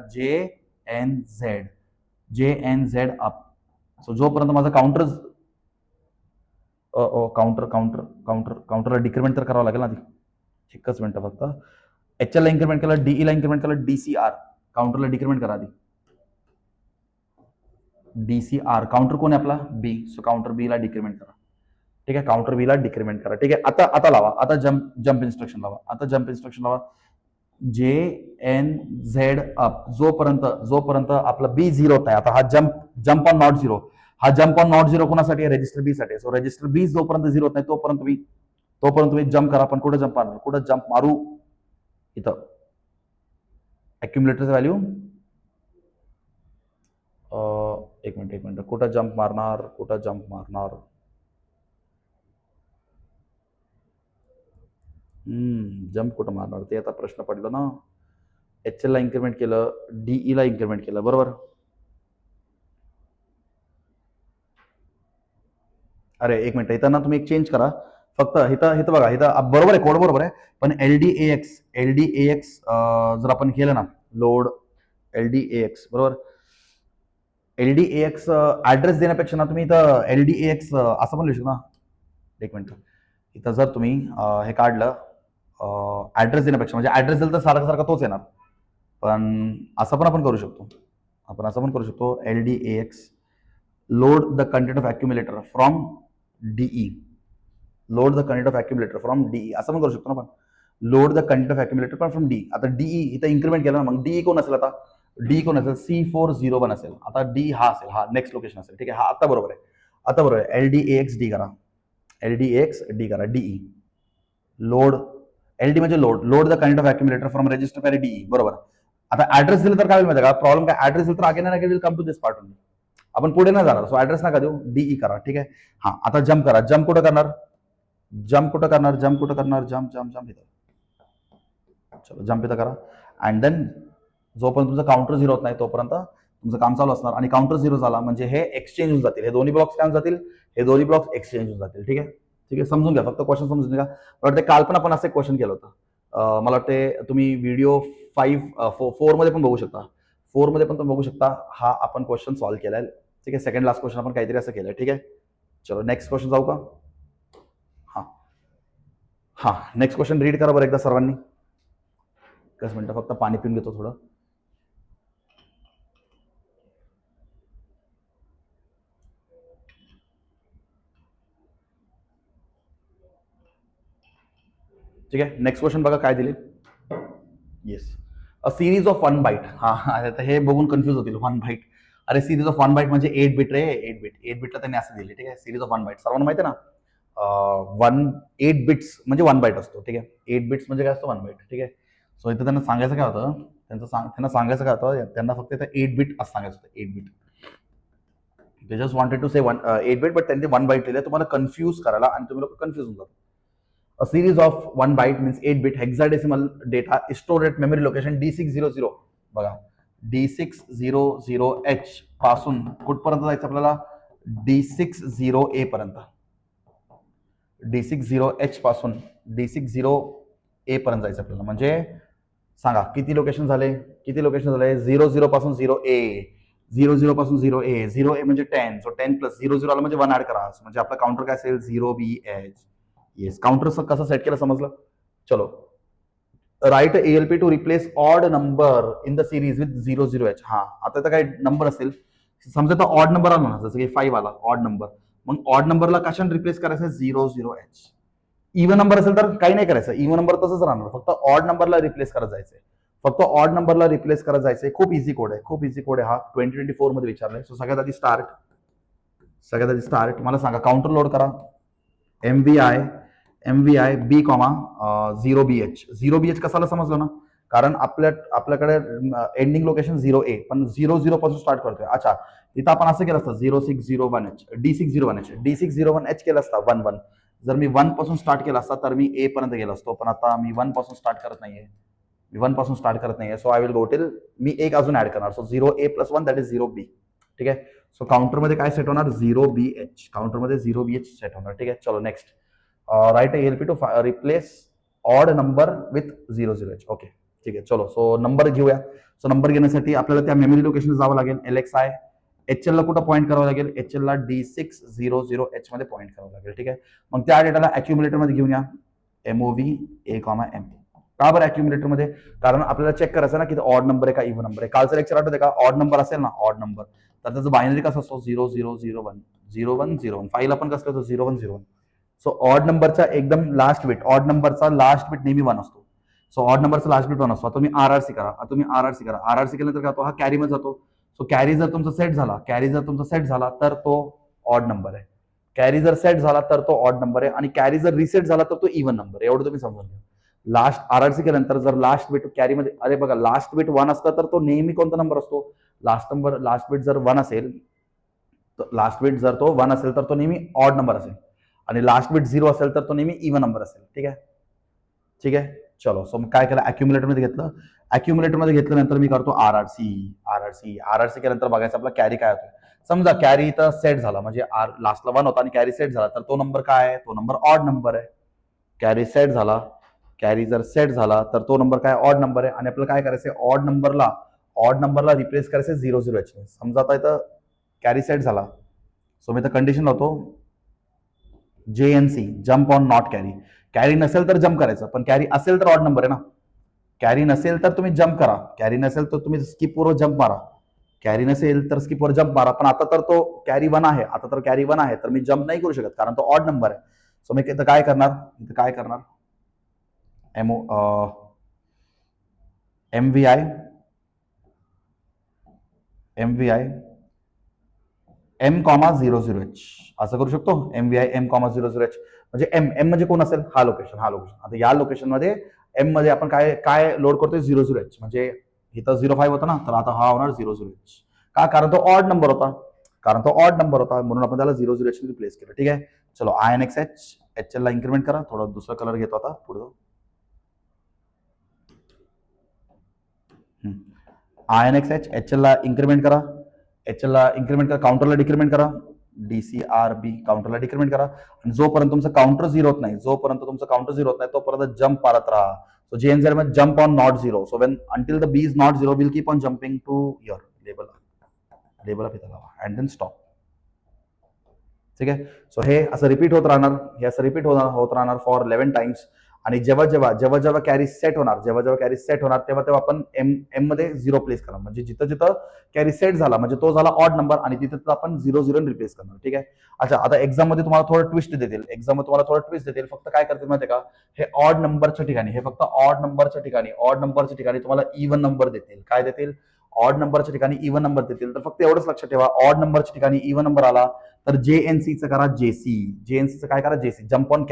JNZ up. सो जोपर्यंत माझं काउंटरला डिक्रीमेंट तर करावं लागेल ना आधी. एकच मिनिटं फक्त. HL ला इन्क्रीमेंट केलं, DE ला इन्क्रीमेंट केलं, DCR काउंटरला डिक्रीमेंट करा आधी. DCR काउंटर कोण आहे आपला? B. सो काउंटर B ला डिक्रीमेंट करा. ठीक आहे, काउंटर B ला डिक्रीमेंट करा. ठीक आहे, आता लावा. आता जम्प इन्स्ट्रक्शन लावा. JNZ up. जोपर्यंत आपला B 0 होत आहे. आता हा जम्प ऑन नॉट 0. हा जम्प ऑन नॉट 0 कोणासाठी आहे? रजिस्टर B साठी. सो रजिस्टर B जोपर्यंत 0 होत नाही तोपर्यंत मी जम्प करा. पण कुठे जम्प मारू? इथं अक्युम्युलेटरचं व्हॅल्यू. एक मिनिट. कुठं जम्प मारणार? जम्प कुठं मारणार ते आता प्रश्न पडला ना. HL ला इन्क्रीमेंट केलं, DE ला इन्क्रीमेंट केलं, बरोबर. अरे एक मिनिट, इथं ना तुम्ही एक चेंज करा. फक्त इथं बघा, इथं बरोबर आहे, कोड बरोबर आहे, पण LDAX जर आपण केलं ना लोड LDAX, बरोबर. LDAX ऍड्रेस देण्यापेक्षा ना तुम्ही इथं LDAX असं पण लिहू शकता ना. एक मिनिट, इथं जर तुम्ही हे काढलं ऍड्रेस देण्यापेक्षा, म्हणजे ऍड्रेस दिला तर सारखा तोच येणार, पण असं पण आपण करू शकतो. LDAX load the content of accumulator from DE. असं पण करू शकतो ना आपण. Load the content of accumulator from DE. आता DE इथं इन्क्रीमेंट केलं ना, मग DE कोण असेल? आता DE कोण असेल? C401 असेल. आता DE हा असेल, हा नेक्स्ट लोकेशन असेल. ठीक आहे, हा आता बरोबर आहे. LDAX D करा. DE लोड LD म्हणजे load the content of accumulator from register pair DE, बरोबर. आता ऍड्रेस दिलं तर काय होईल माहिती का, प्रॉब्लेम काय, ऍड्रेस दिलं तर again and again will come to this part only. आपण पुढे नाही जाणार, सो ऍड्रेस नका देऊ, डीई करा. ठीक आहे. हा, आता जम्प करा. जम्प कुठं करणार, जम्प कुठं करणार, जम्प कुठं करणार, जम्प जम्प जम्प इथं. चलो जम्प इथं करा. अँड देन जोपर्यंत तुमचं काउंटर झिरो होत नाही तोपर्यंत तुमचं काम चालू असणार. आणि काउंटर झिरो झाला म्हणजे हे एक्सचेंज होऊन जातील, हे दोन्ही ब्लॉक्स काय होऊन जातील, हे दोन्ही ब्लॉक्स एक्सचेंज होऊन जातील. ठीक आहे. ठीक आहे, समजून घ्या, फक्त क्वेश्चन समजून घ्या. मला वाटतं काल पण आपण असं क्वेश्चन केलं होतं. मला वाटते तुम्ही व्हिडिओ 4 मध्ये पण बघू शकता, 4 मध्ये पण तुम्ही बघू शकता. हा आपण क्वेश्चन सॉल्व्ह केलाय. ठीक आहे, सेकंड लास्ट क्वेश्चन आपण काहीतरी असं केलंय. ठीक आहे. चलो नेक्स्ट क्वेश्चन जाऊ का. हा हा, नेक्स्ट क्वेश्चन रीड करा बरं एकदा सर्वांनी. एकच मिनिटं, फक्त पाणी पिऊन घेतो थोडं. ठीक आहे. नेक्स्ट क्वेश्चन बघा काय दिले. Yes, a series of 1 byte. हा, आता हे बघून कन्फ्युज होतील. 1 बाईट, अरे सिरीज ऑफ 1 बाईट म्हणजे 8 बिट रे, 8 बिट. 8 बिटला त्यांनी असं दिले. ठीक आहे, सिरीज ऑफ 1 बाईट सर्वांना माहिती आहे ना. 8 बिट्स म्हणजे 1 बाईट असतो. ठीक आहे, 8 बिट्स म्हणजे काय असतो, 1 बाईट. ठीक आहे. सो इथं त्यांना सांगायचं काय होतं, त्यांना सांगायचं काय होतं, त्यांना फक्त इथं 8 बिट असं सांगायचं होतं, 8 bit. They just wanted to say 8 bit, but त्यांनी 1 बाईट लिहिले तुम्हाला कन्फ्यूज करायला, आणि तुम्ही लोक कन्फ्यूज होऊन जातात. A series of 1 byte means 8-bit hexadecimal data is stored at memory location D600. बघा, D600H पासून कुठपर्यंत जायचं आपल्याला, D60A पर्यंत. D60H पासून D60A पर्यंत जायचं आपल्याला. म्हणजे सांगा किती लोकेशन झाले, किती लोकेशन झाले. 00 पासून 0A, 00 पासून 0A, 0A म्हणजे 10. सो 10 प्लस 00 आलं म्हणजे 1 ऍड करा, म्हणजे आपला काउंटर काय असेल, 0BH. येस, काउंटर कसं सेट केलं समजलं. चलो, write ALP to replace odd number in the series with 00H. हा, आता तर काही नंबर असेल, समजा तर ऑड नंबर आला ना, जसं की 5 आला ऑड नंबर, मग ऑड नंबरला कशाने रिप्लेस करायचं, 00H. इव्हन नंबर असेल तर काही नाही करायचं, इव्हन नंबर तसंच राहणार, फक्त ऑड नंबरला रिप्लेस करत जायचंय, फक्त ऑड नंबरला रिप्लेस करत जायचंय. खूप इझी कोड आहे, खूप इझी कोड आहे हा. 2024 मध्ये विचारलाय. सो सगळ्यात आधी स्टार्ट, मला सांगा, काउंटर लोड करा. MVI B, 0BH. 0BH कसाला समजलं ना, कारण आपल्याकडे एंडिंग लोकेशन 0A, पण 00 पासून स्टार्ट करतोय. अच्छा, इथं आपण असं केलं असतं 0601H, D601H केलं असतं 11. जर मी 1 पासून स्टार्ट केला असता तर मी A पर्यंत गेलो असतो, पण आता मी 1 पासून स्टार्ट करत नाहीये, so I will go till, मी एक अजून ऍड करणार. So 0A + 1 that is 0B. ठीक आहे. सो काउंटरमध्ये काय सेट होणार, 0BH. काउंटरमध्ये 0BH सेट होणार. ठीक आहे. चलो next, write ALP to replace odd number with 00H. Okay, ठीक आहे. चलो, सो नंबर घेऊया. सो नंबर घेण्यासाठी आपल्याला त्या मेमरी लोकेशन जावं लागेल. LXI HL ला कुठं पॉईंट करावं लागेल, HL ला D600H मध्ये पॉईंट करावं लागेल. ठीक आहे. मग त्या डेटाला अॅक्युम्युलेटर मध्ये घेऊन या, MOV A, M. का बरं अॅक्युम्युलेटर मध्ये, कारण आपल्याला चेक करायचं ना की ऑड नंबर आहे का इव्हन नंबर आहे. कालचं लेक्चर आठवते का, ऑड नंबर असेल ना, ऑड नंबर, तर त्याचं बायनरी कसं असतो, 0001, 0101. फाईलला पण कसं असतो, 0101. सो ऑड नंबरचा एकदम लास्ट बिट, ऑड नंबरचा लास्ट बिट नेहमी 1 असतो. सो ऑड नंबरचा लास्ट बिट 1 असतो. तुम्ही RRC करा, RRC केल्यानंतर काय होतो, हा कॅरी मध्ये जातो. सो कॅरी जर तुमचा सेट झाला तर तो ऑड नंबर आहे. कॅरी जर सेट झाला तर तो ऑड नंबर आहे, आणि कॅरी जर रिसेट झाला तर तो इव्हन नंबर आहे. एवढं तुम्ही समजून घ्या. लास्ट RRC केल्यानंतर जर लास्ट बिट कॅरीमध्ये, अरे बघा, लास्ट बिट 1 असतं तर तो नेहमी कोणता नंबर असतो, लास्ट बिट जर 1 असेल, तर तो नेहमी ऑड नंबर असेल, आणि लास्ट बिट 0 असेल तर तो नेहमी इव्हन नंबर असेल. ठीक आहे. चलो, सो मग काय केलं, अॅक्युम्युलेटर मध्ये घेतल्यानंतर मी करतो RRC केल्यानंतर बघायचं आपला कॅरी काय होतो. समजा कॅरी इथं सेट झाला, म्हणजे लास्टला 1 होता आणि कॅरी सेट झाला, तर तो नंबर काय आहे, तो नंबर ऑड नंबर आहे. कॅरी जर सेट झाला तर तो नंबर काय, ऑड नंबर आहे. आणि आपल्याला काय करायचं, ऑड नंबरला रिप्लेस करायचं 00H. समजा आता इथं कॅरी सेट झाला, सो मी इथं कंडिशन लावतो, JNC, jump on not carry. Carry नसेल तर जम्प करायचं, पण कॅरी असेल तर ऑड नंबर आहे ना. कॅरी नसेल तर तुम्ही जम्प करा, कॅरी नसेल तर तुम्ही स्किपवर जम्प मारा, पण आता तर तो कॅरी 1 आहे, तर मी जम्प नाही करू शकत कारण तो ऑड नंबर आहे. सो मी इथं काय करणार, MVI M, 00H असं करू शकतो. MVI M, 00H म्हणजे M म्हणजे कोण असेल, हा लोकेशन. आता या लोकेशन मध्ये M मध्ये आपण काय लोड करतोय, 00H. म्हणजे इथं 0.5 होता ना, तर आता हा होणार 0.0h. का? कारण तो ऑड नंबर होता, म्हणून आपण त्याला 0.0h रिप्लेस केलं. ठीक आहे, चलो INXH HL ला इन्क्रीमेंट करा. थोडा दुसरा कलर घेतो आता पुढे. INXH HL ला इन्क्रीमेंट करा. काउंटरला डिक्रीमेंट करा. DCRB काउंटरला डिक्रीमेंट करा. आणि जोपर्यंत तुमचं काउंटर 0 होत नाही, तोपर्यंत जम्प मारत राहा. So JNZ में jump on not zero. So when until the B is not zero, we'll keep on jumping to your label up इथं लावा and then stop. ठीक आहे, सो हे असं रिपीट होत राहणार फॉर 11 टाइम्स. आणि जेव्हा कॅरी सेट होणार, तेव्हा आपण एम मध्ये 0 प्लेस करणार. म्हणजे जिथं कॅरी सेट झाला म्हणजे तो झाला ऑड नंबर आणि तिथं आपण 0 रिप्लेस करणार. ठीक आहे, अच्छा आता एक्झाम मध्ये तुम्हाला थोडं ट्विस्ट देतील. फक्त काय करतील माहिती का, हे ऑड नंबरच्या ठिकाणी, ऑड नंबरच्या ठिकाणी तुम्हाला इव्हन नंबर देतील. काय देतील? ऑड नंबरच्या ठिकाणी इव्हन नंबर देतील. तर फक्त एवढंच लक्षात ठेवा, ऑड नंबरच्या ठिकाणी इव्हन नंबर आला तर JNCचं करा जेसीचं काय करा, जेसी जम्प ऑन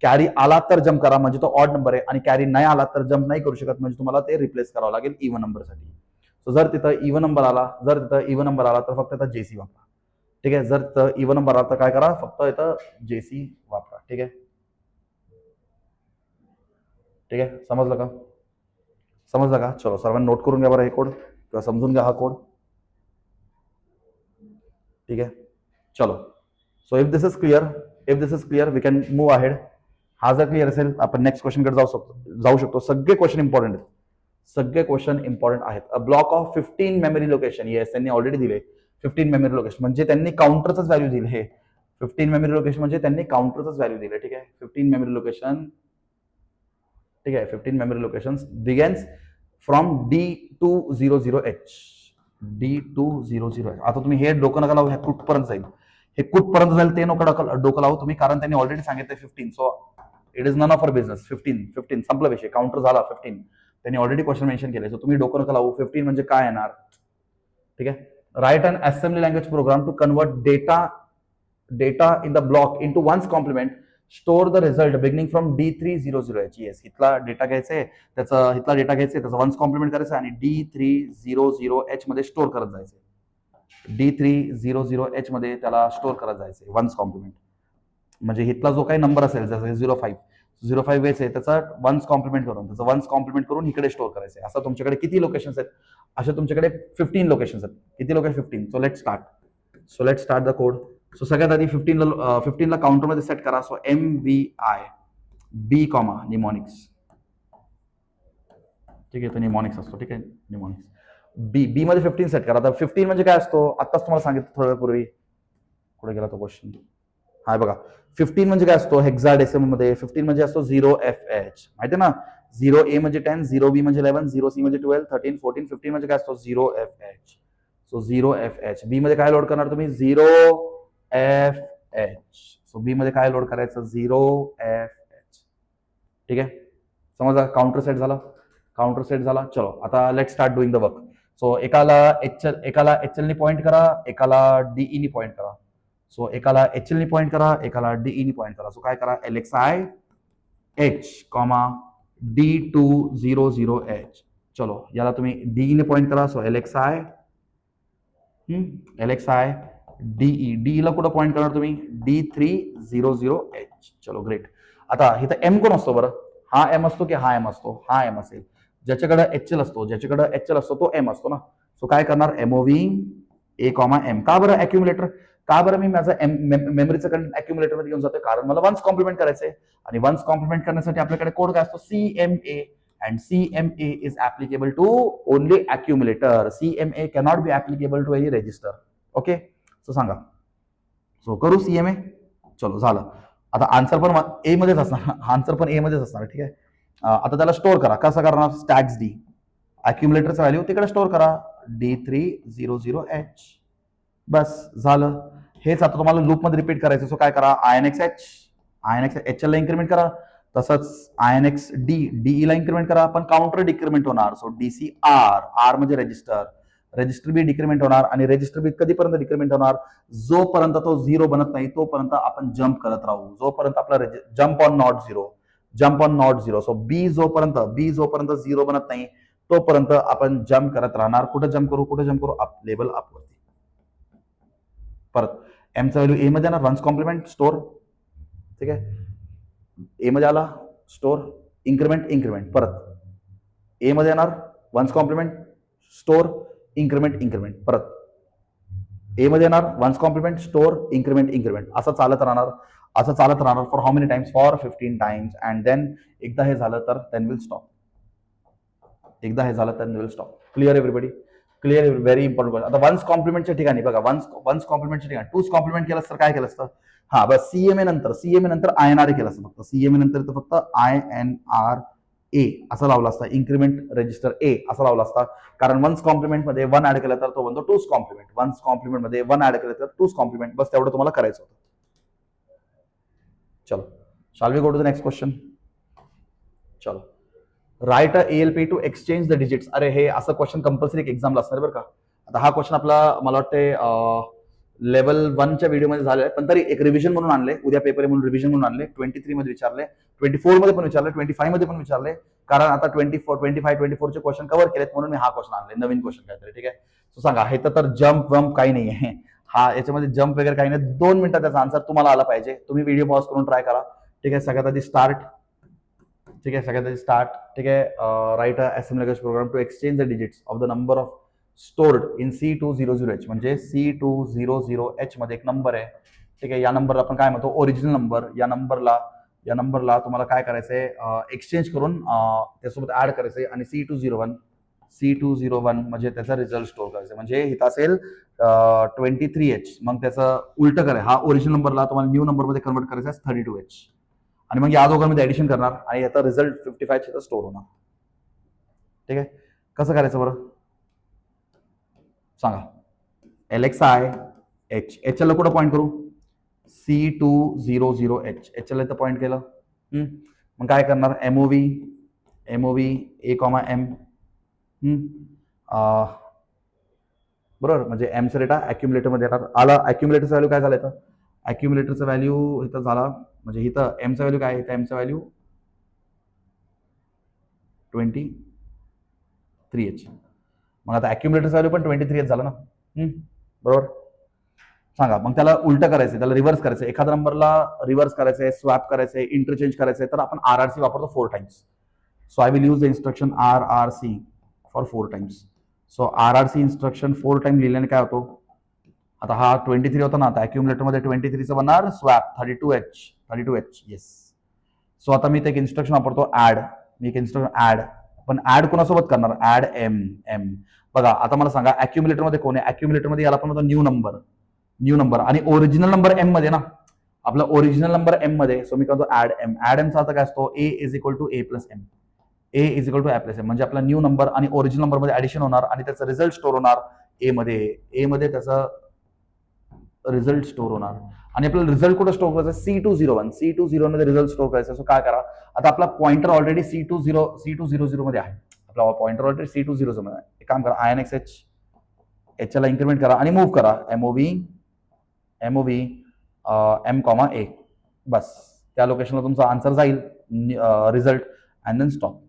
कॅरी आला तर जम्प करा म्हणजे तो ऑड नंबर आहे, आणि कॅरी नाही आला तर जम्प नाही करू शकत म्हणजे तुम्हाला ते रिप्लेस करावं लागेल इव्हन नंबरसाठी. सो जर तिथं इव्हन नंबर आला तर फक्त इथं जेसी वापरा. ठीक आहे, जर तिथं इव्हन नंबर आला तर काय करा, फक्त इथं जेसी वापरा. ठीक आहे, समजलं का? चलो सर्वांनी नोट करून घ्या बरं हे कोड, किंवा समजून घ्या हा कोड. ठीक आहे, चलो. So if this is clear we can move ahead. हा जर क्लिअर असेल आपण नेक्स्ट क्वेश्चन कडे जाऊ शकतो. सगळे क्वेश्चन इम्पॉर्टंट आहेत. अ block of 15 memory location. Yes, त्यांनी ऑलरेडी दिले 15 मेमरी लोकेशन, म्हणजे त्यांनी काउंटरच व्हॅल्यू दिले. हे 15 मेमरी लोकेशन म्हणजे त्यांनी काउंटरच व्हॅल्यू दिले. ठीक आहे, 15 मेमरी लोकेशन. ठीक आहे, 15 memory location begins from D200H. आता तुम्ही हे डोकं नका लावू, हे कुठपर्यंत जाईल ते डोकं लावू तुम्ही, कारण त्यांनी ऑलरेडी सांगितलं 15. So it is none of our business. 15 संपला विषय, काउंटर झाला 15. त्यांनी ऑलरेडी क्वेश्चन मेन्शन केले. सो तुम्ही डोकं नका लावू. 15 म्हणजे काय येणार? ठीक आहे, write an assembly language program to convert data in the block into one's complement. Store the result beginning from D300H. Yes, इथला डेटा घ्यायचा, त्याचा वन्स कॉम्प्लिमेंट करायचा आणि D300H मध्ये स्टोर करत जायचं. D300H मध्ये त्याला स्टोर करत जायचं वन्स कॉम्प्लिमेंट. म्हणजे इथला जो काही नंबर असेल, जसं 05H आहे, त्याचा वन्स कॉम्प्लिमेंट करून इकडे स्टोर करायचं. असं तुमच्याकडे किती लोकेशन्स आहेत? अशा तुमच्याकडे 15 लोकेशन्स आहेत. किती लोक आहेत? 15. So let start the code. So सगळ्यात आधी 15ला काउंटरमध्ये सेट करा. So MVI B, निमॉनिक्स. ठीक आहे, तो निमॉनिक्स असतो. ठीक आहे, निमॉनिक्स बी मध्ये 15 सेट करा. आता 15 म्हणजे काय असतो? आत्ताच तुम्हाला सांगितलं थोड्या वेळपूर्वी. कुठे गेला तो क्वेश्चन? हा बघा, 15 म्हणजे काय असतो? हेक्साडेसिमल मध्ये 15 म्हणजे असतो 0FH. माहिती ना, 0A म्हणजे 10, 0B म्हणजे 11, 0C म्हणजे 12, 13, 14, 15 म्हणजे काय असतो? 0FH. So 0FH. बी मध्ये काय लोड करणार तुम्ही? 0FH. सो बी मध्ये काय लोड करायचं? 0FH. ठीक आहे, समजा काउंटर सेट झाला. चलो आता let start doing the work. So एकाला HL नी पॉइंट करा, एकाला DE नी पॉइंट करा. सो एकाला HL नी पॉइंट करा, एकाला DE नी पॉइंट करा. सो काय करा? LXI H, D200H. चलो याला तुम्ही DE ने पॉइंट करा. सो LXI DE ला कुठं पॉइंट करणार तुम्ही? D300H. चलो ग्रेट. आता इथं M कोण असतो बरं? हा M असतो की हा M असतो? हा M असेल. ज्याच्याकडे HL असतो तो M असतो ना. सो काय करणार? MOV A, M. का बरं अक्युमुलेटर? का बरं मी माझं मेमरीचं कंटेंट अक्युमुलेटर मध्ये घेऊन जातोय? कारण मला वन्स कॉम्प्लिमेंट करायचंय, आणि वन्स कॉम्प्लिमेंट करण्यासाठी आपल्याकडे कोड काय असतो? CMA. and CMA is applicable to only accumulator. CMA cannot be applicable to any register. Okay, so सांगा. सो करू CMA. चलो झालं. आता आन्सर पण A मध्येच असणार. ठीक आहे, आता त्याला स्टोर करा. कसं करणार? स्टॅक्स D, अक्युमुलेटरचं व्हॅल्यू तिकडे स्टोर करा, D300H. बस झालं. हेच आता तुम्हाला लूप मध्ये रिपीट करायचं. सो काय करा? INX HL ला इन्क्रीमेंट करा. तसंच INX DE ला इन्क्रीमेंट करा. पण काउंटर डिक्रीमेंट होणार. सो DCR म्हणजे रजिस्टर बी डिक्रीमेंट होणार. आणि रजिस्टर बी कधीपर्यंत डिक्रीमेंट होणार? जोपर्यंत तो 0 बनत नाही तोपर्यंत आपण जम्प करत राहू. जोपर्यंत आपला jump on not zero. So B जोपर्यंत 0 बनत नाही तोपर्यंत आपण जम्प करत राहणार. कुठं जम्प करू अप, लेवल अपवरती. परत एमचा व्हॅल्यू ए मध्ये येणार, वन्स कॉम्प्लिमेंट स्टोर. ठीक आहे, ए मध्ये आला स्टोर, इन्क्रीमेंट. परत ए मध्ये येणार, वन्स कॉम्प्लिमेंट स्टोर, इन्क्रीमेंट. परत ए मध्ये येणार, वन्स कॉम्प्लिमेंट स्टोर, इन्क्रीमेंट. असं चालत राहणार for how many times, for 15 times. And then एकदा हे झालं तर then will stop. Clear everybody? Clear, very important. आता वन्स कॉम्प्लिमेंटच्या ठिकाणी बघा, वन्स कॉम्प्लिमेंटच्या ठिकाणी टूज कॉम्प्लिमेंट केलं तर काय केलं असतं? हा बस सीएमए नंतर INRA केलं असतं फक्त. सीएमए नंतर फक्त INRA असं लावलं असतं. इन्क्रीमेंट रजिस्टर ए असं लावलं असतं, कारण वन्स कॉम्प्लिमेंट मध्ये 1 ऍड केलं तर तो बनतो टूज कॉम्प्लिमेंट. वन्स कॉम्प्लिमेंट मध्ये 1 ऍड केलं तर टूज कॉम्प्लिमेंट. बस तेवढं तुम्हाला करायचं होतं. चलो, shall we go to the next question? चलो, right a ALP to exchange the digits. अरे हे असं क्वेश्चन कंपल्सरी एक्झामला असणार बरं का. आता हा क्वेश्चन आपला मला वाटते लेवल 1च्या व्हिडिओमध्ये झालेला आहे, पण तरी एक रिव्हिजन म्हणून आणले, उद्या पेपर म्हणून रिव्हिजन म्हणून आणले. 23 मध्ये विचारले, 24 मध्ये पण विचारले, 25 मध्ये पण विचारले, कारण आता 24चे क्वेश्चन कव्हर केलेत म्हणून मी हा क्वेश्चन आणले, नवीन क्वेश्चन काहीतरी. ठीक आहे, सो सांगा, हे तर जम्प वम्प काही नाही आहे. हा याच्यामध्ये जम्प वगैरे काही नाही. 2 मिनिटात त्याचा आन्सर तुम्हाला आला पाहिजे. तुम्ही व्हिडिओ पॉज करून ट्राय करा. ठीक आहे, सगळ्यात आधी स्टार्ट. ठीक आहे, write a assembly language program to exchange the digits of the number of stored in C200H. म्हणजे C200H मध्ये एक नंबर आहे. ठीक आहे, या नंबरला आपण काय म्हणतो? Original number. या नंबरला तुम्हाला काय करायचंय? एक्सचेंज करून त्यासोबत ऍड करायचंय. आणि C201 म्हणजे त्याचा रिझल्ट स्टोअर करायचा. म्हणजे इथं असेल 23H, मग त्याचं उलट करायचं. हा ओरिजिनल नंबरला तुम्हाला न्यू नंबरमध्ये कन्वर्ट करायचा आहे 32H, आणि मग या दोघांमध्ये ऍडिशन करणार आणि याचा रिझल्ट 55 स्टोअर होणार. ठीक आहे, कसं करायचं बरं सांगा? LXI H ला कुठं पॉईंट करू? C200H. ला इथं पॉईंट केलं. मग काय करणार? MOV A, M. बरोबर, म्हणजे एमचा डेटा अक्युमुलेटर मध्ये येणार. आला अक्युमुलेटरचा व्हॅल्यू काय झाला इथं? अक्युमुलेटरचा व्हॅल्यू इथं झाला, म्हणजे इथं एमचा व्हॅल्यू काय आहे? इथं एमचा व्हॅल्यू 23H. मग आता अक्युमुलेटरचा व्हॅल्यू पण 23H झाला ना. बरोबर, सांगा. मग त्याला उलट करायचं, त्याला रिव्हर्स करायचं. एखाद्या नंबरला रिव्हर्स करायचंय, स्वॅप करायचंय, इंटरचेंज करायचंय, तर आपण RRC वापरतो 4 times. So I will use the instruction RRC for 4 times. So RRC instruction 4 time लिहिल्याने काय होतो? आता हा 23 होता ना, आता अक्युमुलेटर मध्ये 23चं बनणार स्वॅप 32H. येस. सो आता मी ते एक इन्स्ट्रक्शन वापरतो ऍड. मी एक इन्स्ट्रक्शन ऍड, पण ऍड कोणासोबत करणार? Add M. बघा, आता मला सांगा, अक्युमुलेटर मध्ये कोण आहे? अक्युमुलेटर मध्ये याला पण होतं न्यू नंबर, आणि ओरिजिनल नंबर M मध्ये ना, आपला ओरिजिनल नंबर M मध्ये. सो मी करतो ऍड M. चा अर्थ काय असतो? A = A + M. A = A + M म्हणजे आपला न्यू नंबर आणि ओरिजिनल नंबर मध्ये ऍडिशन होणार आणि त्याचा रिझल्ट स्टोअर होणार A मध्ये त्याचा रिझल्ट स्टोअर होणार. आणि आपल्याला रिझल्ट कुठं स्टोअर करायचा? C201 मध्ये रिझल्ट स्टोअर करायचा. सो काय करा, आता आपला पॉइंटर ऑलरेडी C200 मध्ये आहे. आपला पॉइंटर ऑलरेडी C200 मध्ये आहे. एक काम करा, INX ला इन्क्रीमेंट करा आणि मूव्ह करा. MOV M, A. बस त्या लोकेशनला तुमचा आन्सर जाईल, रिझल्ट, अँड देन स्टॉप.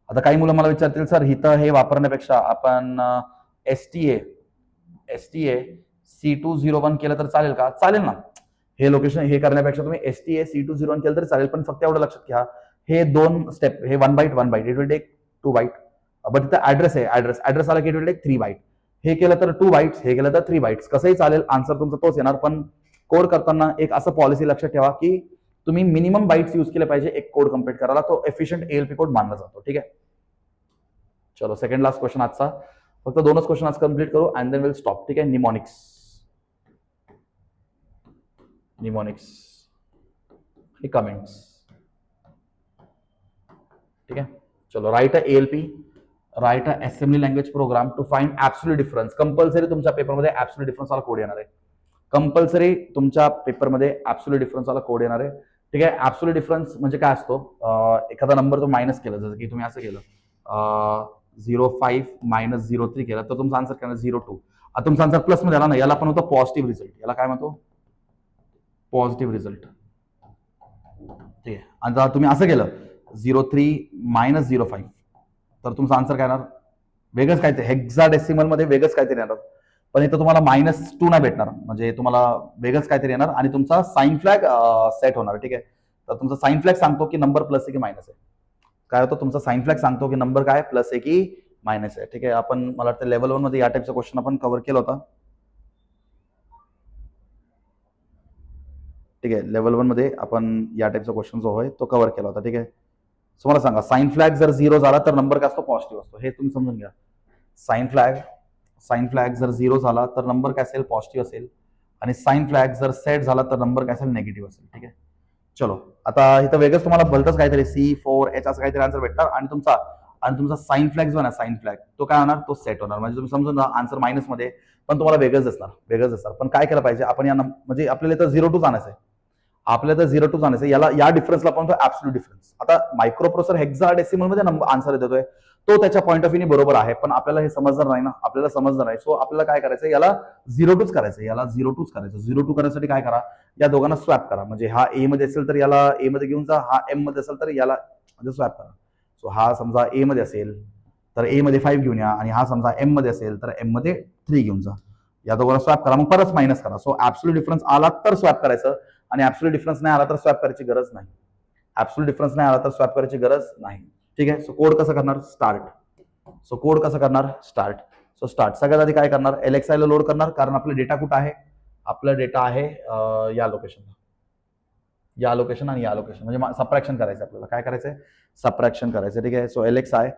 आता काही मुलं मला विचारतील, सर इथं हे वापरण्यापेक्षा आपण STA C201 केलं तर चालेल का? चालेल ना. हे लोकेशन हे करण्यापेक्षा तुम्ही STA C201 केलं तरी चालेल, पण फक्त एवढं लक्षात घ्या, हे 2 स्टेप, हे 1 byte it will take 2 byte. But इथं ऍड्रेस आहे, ऍड्रेस आला की इट विल टेक 3 बाईट. हे केलं तर 2 बाईट्स, हे केलं तर 3 बाईट्स. कसंही चालेल, आन्सर तुमचा तोच येणार. पण कोड करताना एक असं पॉलिसी लक्षात ठेवा की तुम्ही मिनिमम बाईट्स यूज केले पाहिजे एक कोड कम्प्लीट करायला. तो एफिशियंट ALP कोड मानला जातो. ठीक आहे, चलो सेकंड लास्ट क्वेश्चन आजचा. फक्त 2च क्वेश्चन आज कम्प्लीट करू अँड देन विल स्टॉप. ठीक आहे, निमॉनिक्स आणि कमेंट्स. ठीक आहे, चलो. Right a assembly language program to find absolute difference. Compulsory तुमच्या पेपरमध्ये ऍब्सोल्यूट डिफरन्स वाला कोड येणार आहे. ठीक आहे, ऍब्सोल्यूट डिफरन्स म्हणजे काय असतो? एखादा नंबर तो मायनस केला, जसं की तुम्ही असं केलं 05 - 03 केला, तर तुमचा आन्सर काय? 02. आता तुमचा आन्सर प्लस मध्ये आला ना, याला पण होतं पॉझिटिव्ह रिझल्ट. याला काय म्हणतो? Positive result. ठीक आहे, आता तुम्ही असं केलं 03 - 05, तर तुमचा आन्सर काय येणार? वेगळंच काहीतरी हेक्साडेसिमल मध्ये वेगळंच काहीतरी येणार. पण इथं तुम्हाला -2 नाही भेटणार, म्हणजे तुम्हाला वेगळंच काहीतरी येणार आणि तुमचा साइन फ्लॅग सेट होणार. ठीक आहे, तर तुमचा साइन फ्लॅग सांगतो की नंबर प्लस आहे की मायनस आहे. काय होतं? तुमचा साइन फ्लॅग सांगतो की नंबर काय प्लस आहे की मायनस आहे. ठीक आहे, आपण मला वाटतं लेवल 1 मध्ये या टाईपचा क्वेश्चन आपण कव्हर केला होता. ठीक आहे, लेवल 1 मध्ये आपण या टाईपचा क्वेश्चन जो आहे तो कव्हर केला होता. ठीक आहे, सो मला सांगा, साइन फ्लॅग जर 0 झाला तर नंबर काय असतो? पॉझिटिव्ह असतो. हे तुम्ही समजून घ्या. साइन फ्लॅग जर 0 झाला तर नंबर काय असेल? पॉझिटिव्ह असेल. आणि साइन फ्लॅग जर सेट झाला तर नंबर काय असेल? निगेटिव्ह असेल. ठीक आहे, चलो आता इथं वेगळंच तुम्हाला भलतंच काहीतरी C4H असं काहीतरी आन्सर भेटणार आणि तुमचा साइन फ्लॅग जो आहे ना, साइन फ्लॅग तो काय होणार? तो सेट होणार. म्हणजे तुम्ही समजून जा, आन्सर मायनस मध्ये पण तुम्हाला वेगळंच असणार. पण काय केलं पाहिजे आपण? म्हणजे आपल्याला इथं 0 टू आणायचं आहे. आपल्याला तर 0 टू आणायचं, या डिफरन्सला आपण ऍब्सोल्यूट डिफरन्स. आता मायक्रो प्रोसेसर हेक्साडेसिमल मध्ये आन्सर देतोय, तो त्याच्या पॉईंट ऑफ व्ह्यूने बरोबर आहे, पण आपल्याला हे समजणार नाही ना, आपल्याला समजणार नाही. सो आपल्याला काय करायचं? याला 0 टूच करायचं. 0 टू करायसाठी काय करा? या दोघांना स्वॅप करा. म्हणजे हा ए मध्ये असेल तर याला ए मध्ये घेऊन जा, हा एम मध्ये असेल तर याला म्हणजे स्वॅप करा. सो हा समजा ए मध्ये असेल तर ए मध्ये 5 घेऊन या, आणि हा समजा एम मध्ये असेल तर एम मध्ये 3 घेऊन जा. या दोघांना स्वॅप करा, मग परत मायनस करा. सो ऍब्सोल्यूट डिफरन्स आला तर स्वॅप करायचं, आणि ऍब्सोल्यूट डिफरन्स नाही आला तर स्वॅप करायची गरज नाही. ठीक आहे, सो कोड कसं करणार? स्टार्ट. सो स्टार्ट सगळ्यात आधी काय करणार? LXI ला लोड करणार, कारण आपला डेटा कुठं आहे? आपला डेटा आहे या लोकेशन आणि या लोकेशन, म्हणजे सबट्रॅक्शन करायचं आपल्याला. काय करायचंय? सबट्रॅक्शन करायचं. ठीक आहे, सो LXI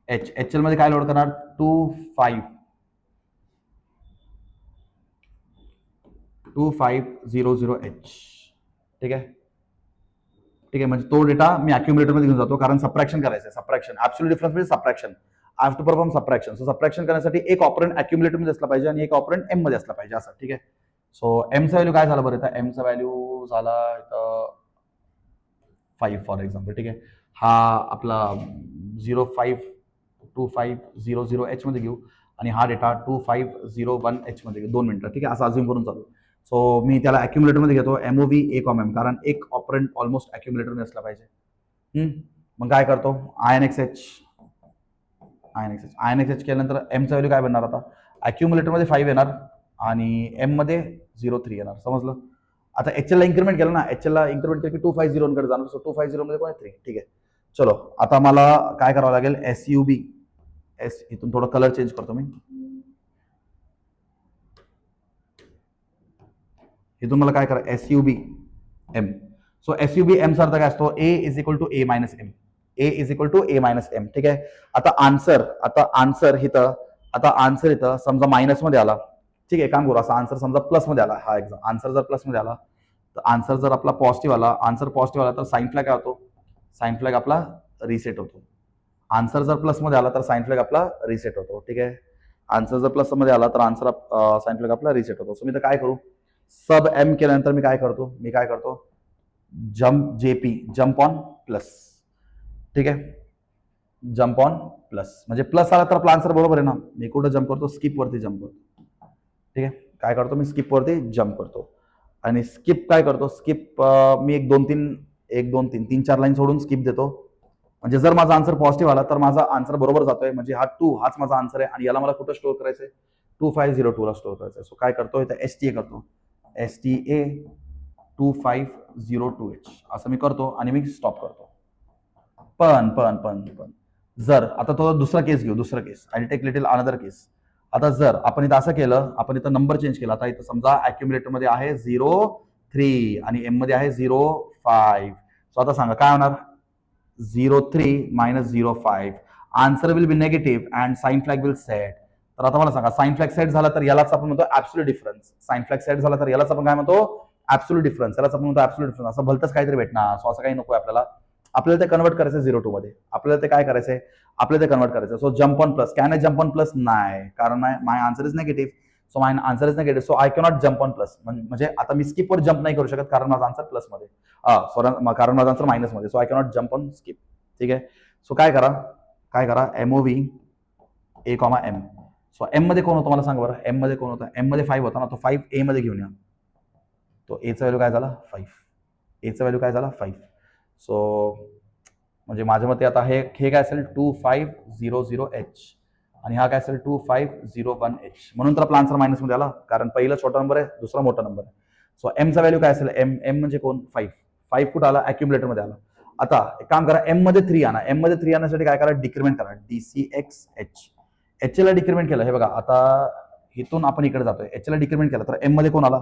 HL मध्ये काय लोड करणार? 2500H. ठीक आहे, म्हणजे तो डेटा मी अक्युमुलेटर मध्ये घेऊन जातो, कारण सबट्रॅक्शन करायचं आहे. ऍब्सोल्यूट डिफरन्स म्हणजे subtraction. I have to perform subtraction. So subtraction करण्यासाठी एक ऑपरंट अक्युमुलेटर मध्ये असला पाहिजे आणि एक ऑपरंट एम मध्ये असला पाहिजे, असं. ठीक आहे, सो एमचा व्हॅल्यू काय झाला बरं? इथं एमचा व्हॅल्यू झाला इथं 5 फॉर एक्झाम्पल. ठीक आहे, हा आपला 052500H मध्ये घेऊ, आणि हा डेटा 2501H मध्ये घेऊ. 2 मिनिटं. ठीक आहे, असं अज्युम करून चालू. सो मी त्याला अक्युमुलेटर मध्ये घेतो, MOV A, कारण एक ऑपरंट ऑलमोस्ट अक्युमुलेटर मध्ये असला पाहिजे. मग काय करतो? INXH केल्यानंतर एमचा व्हॅल्यू काय बनणार? आता अक्युमुलेटर मध्ये 5 येणार आणि एम मध्ये 03 येणार. समजलं? आता HL ला इन्क्रीमेंट केलं ना, HL ला इन्क्रीमेंट केलं की 250 कडे जाणार. सो 250 मध्ये कोण आहे? 3. ठीक आहे, चलो आता मला काय करावं लागेल? SUB इथून थोडं कलर चेंज करतो मी. इथून मला काय करा? SUB M. So SUB M चा अर्थ काय असतो? A is equal to A minus M. ठीक आहे, आता आन्सर इथं समजा मायनस मध्ये आला. ठीक आहे, काम करू. असा आन्सर समजा प्लस मध्ये आला. हा एक्झाम आन्सर जर प्लस मध्ये आला, तर आन्सर जर आपला पॉझिटिव्ह आला, तर साइन फ्लॅग काय होतो? साइन फ्लॅग आपला रिसेट होतो. आन्सर जर प्लस मध्ये आला तर साइन फ्लॅग आपला रिसेट होतो. ठीक आहे, आन्सर जर प्लस मध्ये आला तर साइन फ्लॅग आपला रिसेट होतो. सो मी तर काय करू? सब एम केल्यानंतर मी काय करतो? Jump on plus. ठीक आहे, जम्प ऑन प्लस, म्हणजे प्लस आला तर आपला आन्सर बरोबर आहे ना. मी कुठं जम्प करतो? स्किप वरती जम्प करतो. ठीक आहे, काय करतो? मी स्किप वरती जम्प करतो. आणि स्किप काय करतो? मी 3-4 लाईन सोडून स्किप देतो. म्हणजे जर माझा आन्सर पॉझिटिव्ह आला तर माझा आन्सर बरोबर जातोय, म्हणजे हा 2 हाच माझा आन्सर आहे, आणि याला मला कुठं स्टोअर करायचंय? 2502 ला स्टोअर करायचंय. सो काय करतो? इथं STA करतो. STA 2502H असं मी करतो आणि मी स्टॉप करतो. पण जर आता तो दुसरा केस घेऊ. आय टेक लिटिल अनदर केस. आता जर आपण इथं असं केलं, आपण इथं नंबर चेंज केला. आता इथं समजा अक्युमुलेटर मध्ये आहे 03 आणि एम मध्ये आहे 05. सो आता सांगा काय होणार? 03 minus 05. Answer will be negative and sign flag will set. तर आता मला सांगा, साइन फ्लॅग सेट झाला तर यालाच आपण म्हणतो ऍब्सोल्यूट डिफरन्स. यालाच आपण म्हणतो ऍब्सोल्यूट डिफरन्स. असं भलतंच काहीतरी भेटणार. सो असं काही नको आपल्याला. आपल्याला ते कन्वर्ट करायचं 02 मध्ये. आपल्याला ते काय करायचंय? आपल्याला ते कन्वर्ट करायचं. So jump on plus. Can I jump on plus? नाही, कारण my answer is negative. So my answer is negative. So I cannot jump on plus. म्हणजे आता मी स्किपवर जम्प नाही करू शकत, कारण माझा आन्सर प्लस मध्ये, कारण माझा आन्सर मायनस मध्ये. So I cannot jump on skip. ठीक आहे, सो काय करा? MOV A, M. सो एम मध्ये कोण होतं मला सांगा बरं? एम मध्ये कोण होतं? एम मध्ये 5 होता ना, तो 5 ए मध्ये घेऊन या. तो एचा व्हॅल्यू काय झाला? 5. सो म्हणजे माझ्या मते आता हे काय असेल 2500H आणि हा काय असेल 2501H. म्हणून तर आपला आन्सर मायनसमध्ये आला, कारण पहिला छोटा नंबर आहे, दुसरा मोठा नंबर आहे. सो एमचा व्हॅल्यू काय असेल, एम म्हणजे कोण, 5 कुठं आला, मध्ये आला. आता एक काम करा, एम मध्ये 3 आणा. एम मध्ये 3 आणण्यासाठी काय करा, डिक्रिमेंट करा, DCXH. एच ला डिक्रिमेंट केलं, हे बघा आता इथून आपण इकडे जातोय, एच ला डिक्रिमेंट केलं तर एम मध्ये कोण आला,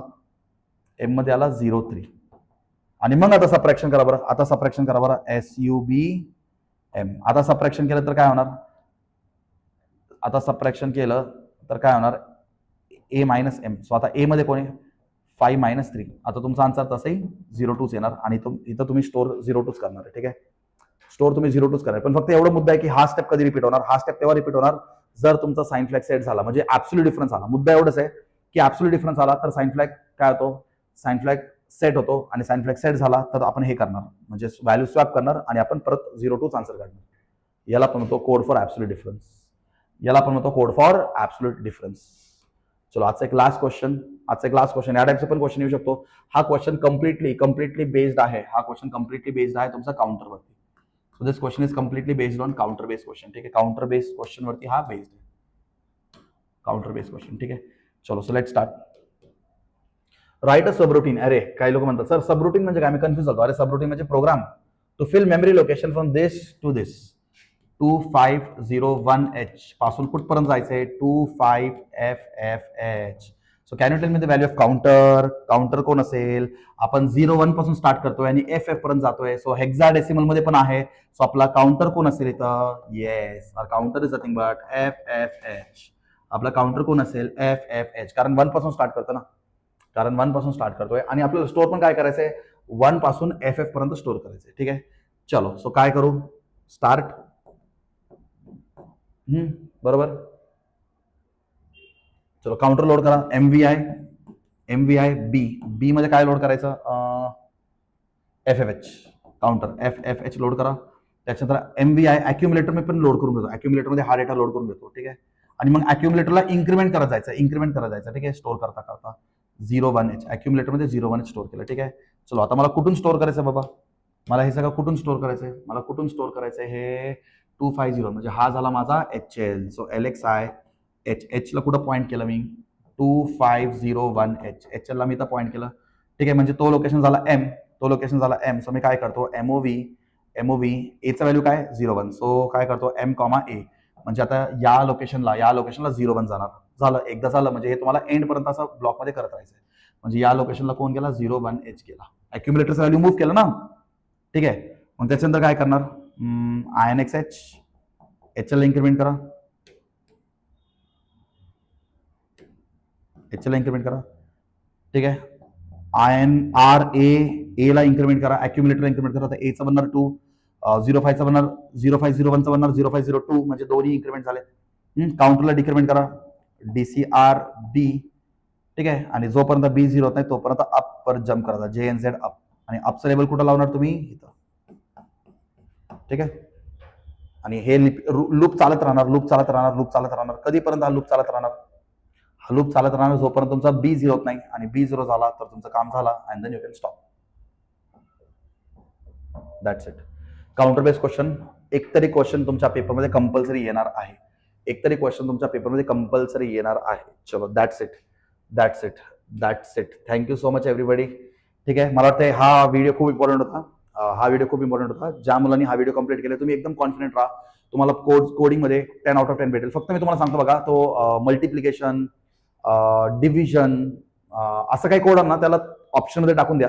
एम मध्ये आला 03. आणि मग आता सबट्रॅक्शन करा बरं, आता सबट्रॅक्शन करा बरं, SUBM. आता सबट्रॅक्शन केलं तर काय होणार, आता सबट्रॅक्शन केलं तर काय होणार, A मायनस एम. सो आता ए मध्ये कोण आहे, 5 - 3. आता तुमचा आन्सर तसंही 02 येणार आणि इथं तुम्ही स्टोर 02 करणार आहे. ठीक आहे, स्टोर तुम्ही 02 करणार. पण फक्त एवढा मुद्दा आहे की हा स्टेप कधी रिपीट होणार, हा स्टेप तेव्हा रिपीट होणार जर तुमचा साइन फ्लॅग सेट झाला, म्हणजे ऍब्सोल्यूट डिफरन्स आला. मुद्दा एवढंच आहे की ऍब्सोल्यूट डिफरन्स आला तर साइन फ्लॅग काय होतो, साइन फ्लॅग सेट होतो, आणि साइन फ्लॅग सेट झाला तर आपण हे करणार, म्हणजे व्हॅल्यू स्वॅप करणार आणि आपण परत 02 आन्सर काढणार. याला पण म्हणतो कोड फॉर ऍब्सोल्यूट डिफरन्स, याला आपण म्हणतो कोड फॉर ऍब्सोल्यूट डिफरन्स. चलो आजचा एक लास्ट क्वेश्चन, या टाइपचा पण क्वेश्चन येऊ शकतो. हा क्वेश्चन कम्प्लिटली बेस्ड आहे, तुमचा काउंटरवरती. So this question is completely based on counter based question. ठीक आहे, काउंटर बेस्ड क्वेश्चन वरती हा बेस्ड आहे, काउंटर बेस्ड क्वेश्चन. ठीक आहे, चलो सो लेट स्टार्ट. राईट अ सबरूटीन. अरे काही लोक म्हणतात सर सबरूटीन म्हणजे काय, मी कन्फ्युज होतो. अरे सबरूटीन म्हणजे program to fill memory location from this to this. 2501H पासून कुठपर्यंत जायचंय, 25FFH. So can you tell me the value of counter कोण असेल, आपण 01 पासून स्टार्ट करतोय आणि FF पर्यंत जातोय. सो हेक्साडेसिमल मध्ये पण आहे. सो आपला काउंटर कोण असेल इथं, yes counter is nothing but FFH. आपला काउंटर कोण असेल, FFH, कारण 1 पासून स्टार्ट करतो ना, आणि आपल्याला स्टोर पण काय करायचंय, 1 पासून FF पर्यंत स्टोर करायचंय. ठीक आहे, चलो सो काय करू, स्टार्ट. बरोबर, चलो काउंटर लोड करा, MVI बी मध्ये काय लोड करायचं, FFH. काउंटर FFH लोड करा. त्याच्यानंतर MVI अॅक्युमुलेटर मी पण लोड करून घेतो, अॅक्युमुलेटर मध्ये हा डेटा लोड करून घेतो. ठीक आहे, आणि मग अॅक्युमुलेटरला इन्क्रीमेंट करत जायचं. ठीक आहे, स्टोर करता 01H अॅक्युमुलेटर मध्ये 01H स्टोर केलं. ठीक आहे, चलो आता मला कुठून स्टोर करायचं बाबा, मला हे सगळं कुठून स्टोर करायचंय, हे 250 म्हणजे हा झाला माझा HL. सो LXI H ला कुठं पॉईंट केलं मी, 2501H. HL ला मी इथं पॉईंट केलं. ठीक आहे, म्हणजे तो लोकेशन झाला M. सो मी काय करतो, MOV एचा व्हॅल्यू काय 01. सो काय करतो M, A. म्हणजे आता या लोकेशनला 01 जाणार. झालं, एकदा झालं म्हणजे हे तुम्हाला एंड पर्यंत असं ब्लॉक मध्ये करत राहायचं. म्हणजे या लोकेशनला कोण गेला, 01H गेला, अॅक्युमुलेटरचा व्हॅल्यू मूव्ह केलं ना. ठीक आहे, मग त्याच्यानंतर काय करणार, INXH HL इन्क्रीमेंट करा, ठीक आहे, INRA ला इन्क्रीमेंट करा, अॅक्युमुलेटर इन्क्रीमेंट करा. तर एचा बनणार 2, 05चा बनणार 0501चा बनणार 0502, म्हणजे दोन्ही इन्क्रीमेंट झाले. काउंटरला डिक्रीमेंट करा, DCRB. ठीक आहे, आणि जोपर्यंत B0 होत नाही तोपर्यंत अप वर जम्प करा, JNZ अप, आणि अपचं लेबल कुठं लावणार तुम्ही, इथं. ठीक आहे, आणि हे लूप चालत राहणार. कधीपर्यंत हा लूप चालत राहणार, जोपर्यंत तुमचा B0 होत नाही, आणि B0 झाला तर तुमचं काम झाला, and then you can stop. That's it. Counter based question एकतरी क्वेश्चन तुमच्या पेपरमध्ये कंपल्सरी येणार आहे. चलो that's it. Thank you so much everybody. ठीक आहे, मला वाटतं हा व्हिडिओ खूप इम्पॉर्टंट होता. ज्या मुलांनी हा व्हिडिओ कंप्लीट केला तुम्ही एकदम कॉन्फिडंट राहा, तुम्हाला कोडिंगमध्ये 10 आउट ऑफ 10 भेटेल. फक्त मी तुम्हाला सांगतो बघा, तो मल्टिप्लिकेशन, डिव्हिजन, असं काही कोड ना त्याला ऑप्शनमध्ये टाकून द्या.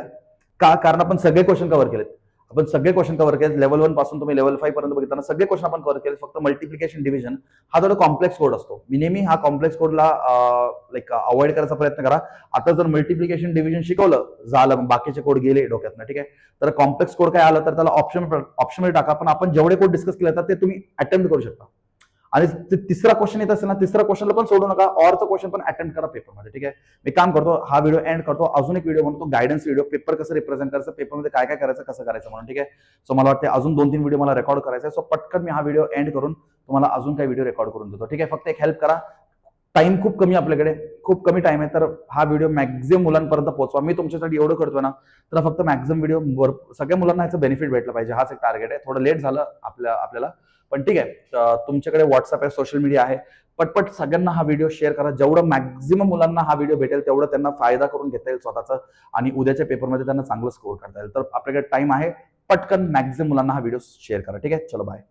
का, कारण आपण सगळे क्वेश्चन कव्हर केलेत. लेव्हल 1 पासून तुम्ही लेव्हल 5 पर्यंत बघितलं, सगळे क्वेश्चन आपण कव्हर केले. फक्त मल्टिप्लिकेशन, डिव्हिजन हा थोडा कॉम्प्लेक्स कोड असतो. मी नेहमी हा कॉम्प्लेक्स कोडला अवॉइड करायचा प्रयत्न करा. आता जर मल्टिप्लिकेशन, डिव्हिजन शिकवलं झालं, बाकीचे कोड गेले डोक्यातनं. ठीक आहे, तर कॉम्प्लेक्स कोड काय आलं तर त्याला ऑप्शनमध्ये टाका. पण आपण जेवढे कोड डिस्कस केले तर ते तुम्ही अटेम्प्ट करू शकता. आणि तिसरा क्वेश्चन येत असेल ना, तिसरा क्वेश्चनला पण सोडू नका, ऑरचा क्वेश्चन पण अटेम्प्ट करा पेपरमध्ये. ठीक आहे, मी काम करतो, हा व्हिडिओ एंड करतो, अजून एक व्हिडिओ बनवतो, गायडन्स व्हिडिओ, पेपर कसं रिप्रेझेंट करायचं, पेपरमध्ये काय काय करायचं, कसं करायचं म्हणून. ठीक आहे, सो मला वाटतं अजून 2-3 व्हिडिओ मला रेकॉर्ड करायचा आहे. सो पटकन मी हा व्हिडिओ एंड करून तुम्हाला अजून काही व्हिडिओ रेकॉर्ड करून देतो. ठीक आहे, फक्त एक हेल्प करा, टाइम खूप कमी आपल्याकडे, खूप कमी टाइम आहे, तर हा व्हिडिओ मॅक्झिमम मुलांपर्यंत पोहोचवा. मी तुमच्यासाठी एवढं करतोय ना, तर फक्त मॅक्झिमम व्हिडिओ सगळ्या मुलांना ह्याचं बेनिफिट भेटलं पाहिजे, हाच एक टार्गेट आहे. थोडं लेट झालं आपल्याला, पण ठीक आहे. तुमच्याकडे व्हॉट्सअप आहे, सोशल मीडिया आहे, पटपट सगळ्यांना हा व्हिडिओ शेअर करा. जेवढं मॅक्झिमम मुलांना हा व्हिडिओ भेटेल तेवढं त्यांना फायदा करून घेता येईल स्वतःचा, आणि उद्याच्या पेपरमध्ये त्यांना चांगलं स्कोर करता येईल. तर आपल्याकडे टाइम आहे, पटकन मॅक्झिमम मुलांना हा व्हिडिओ शेअर करा. ठीक आहे, चलो बाय.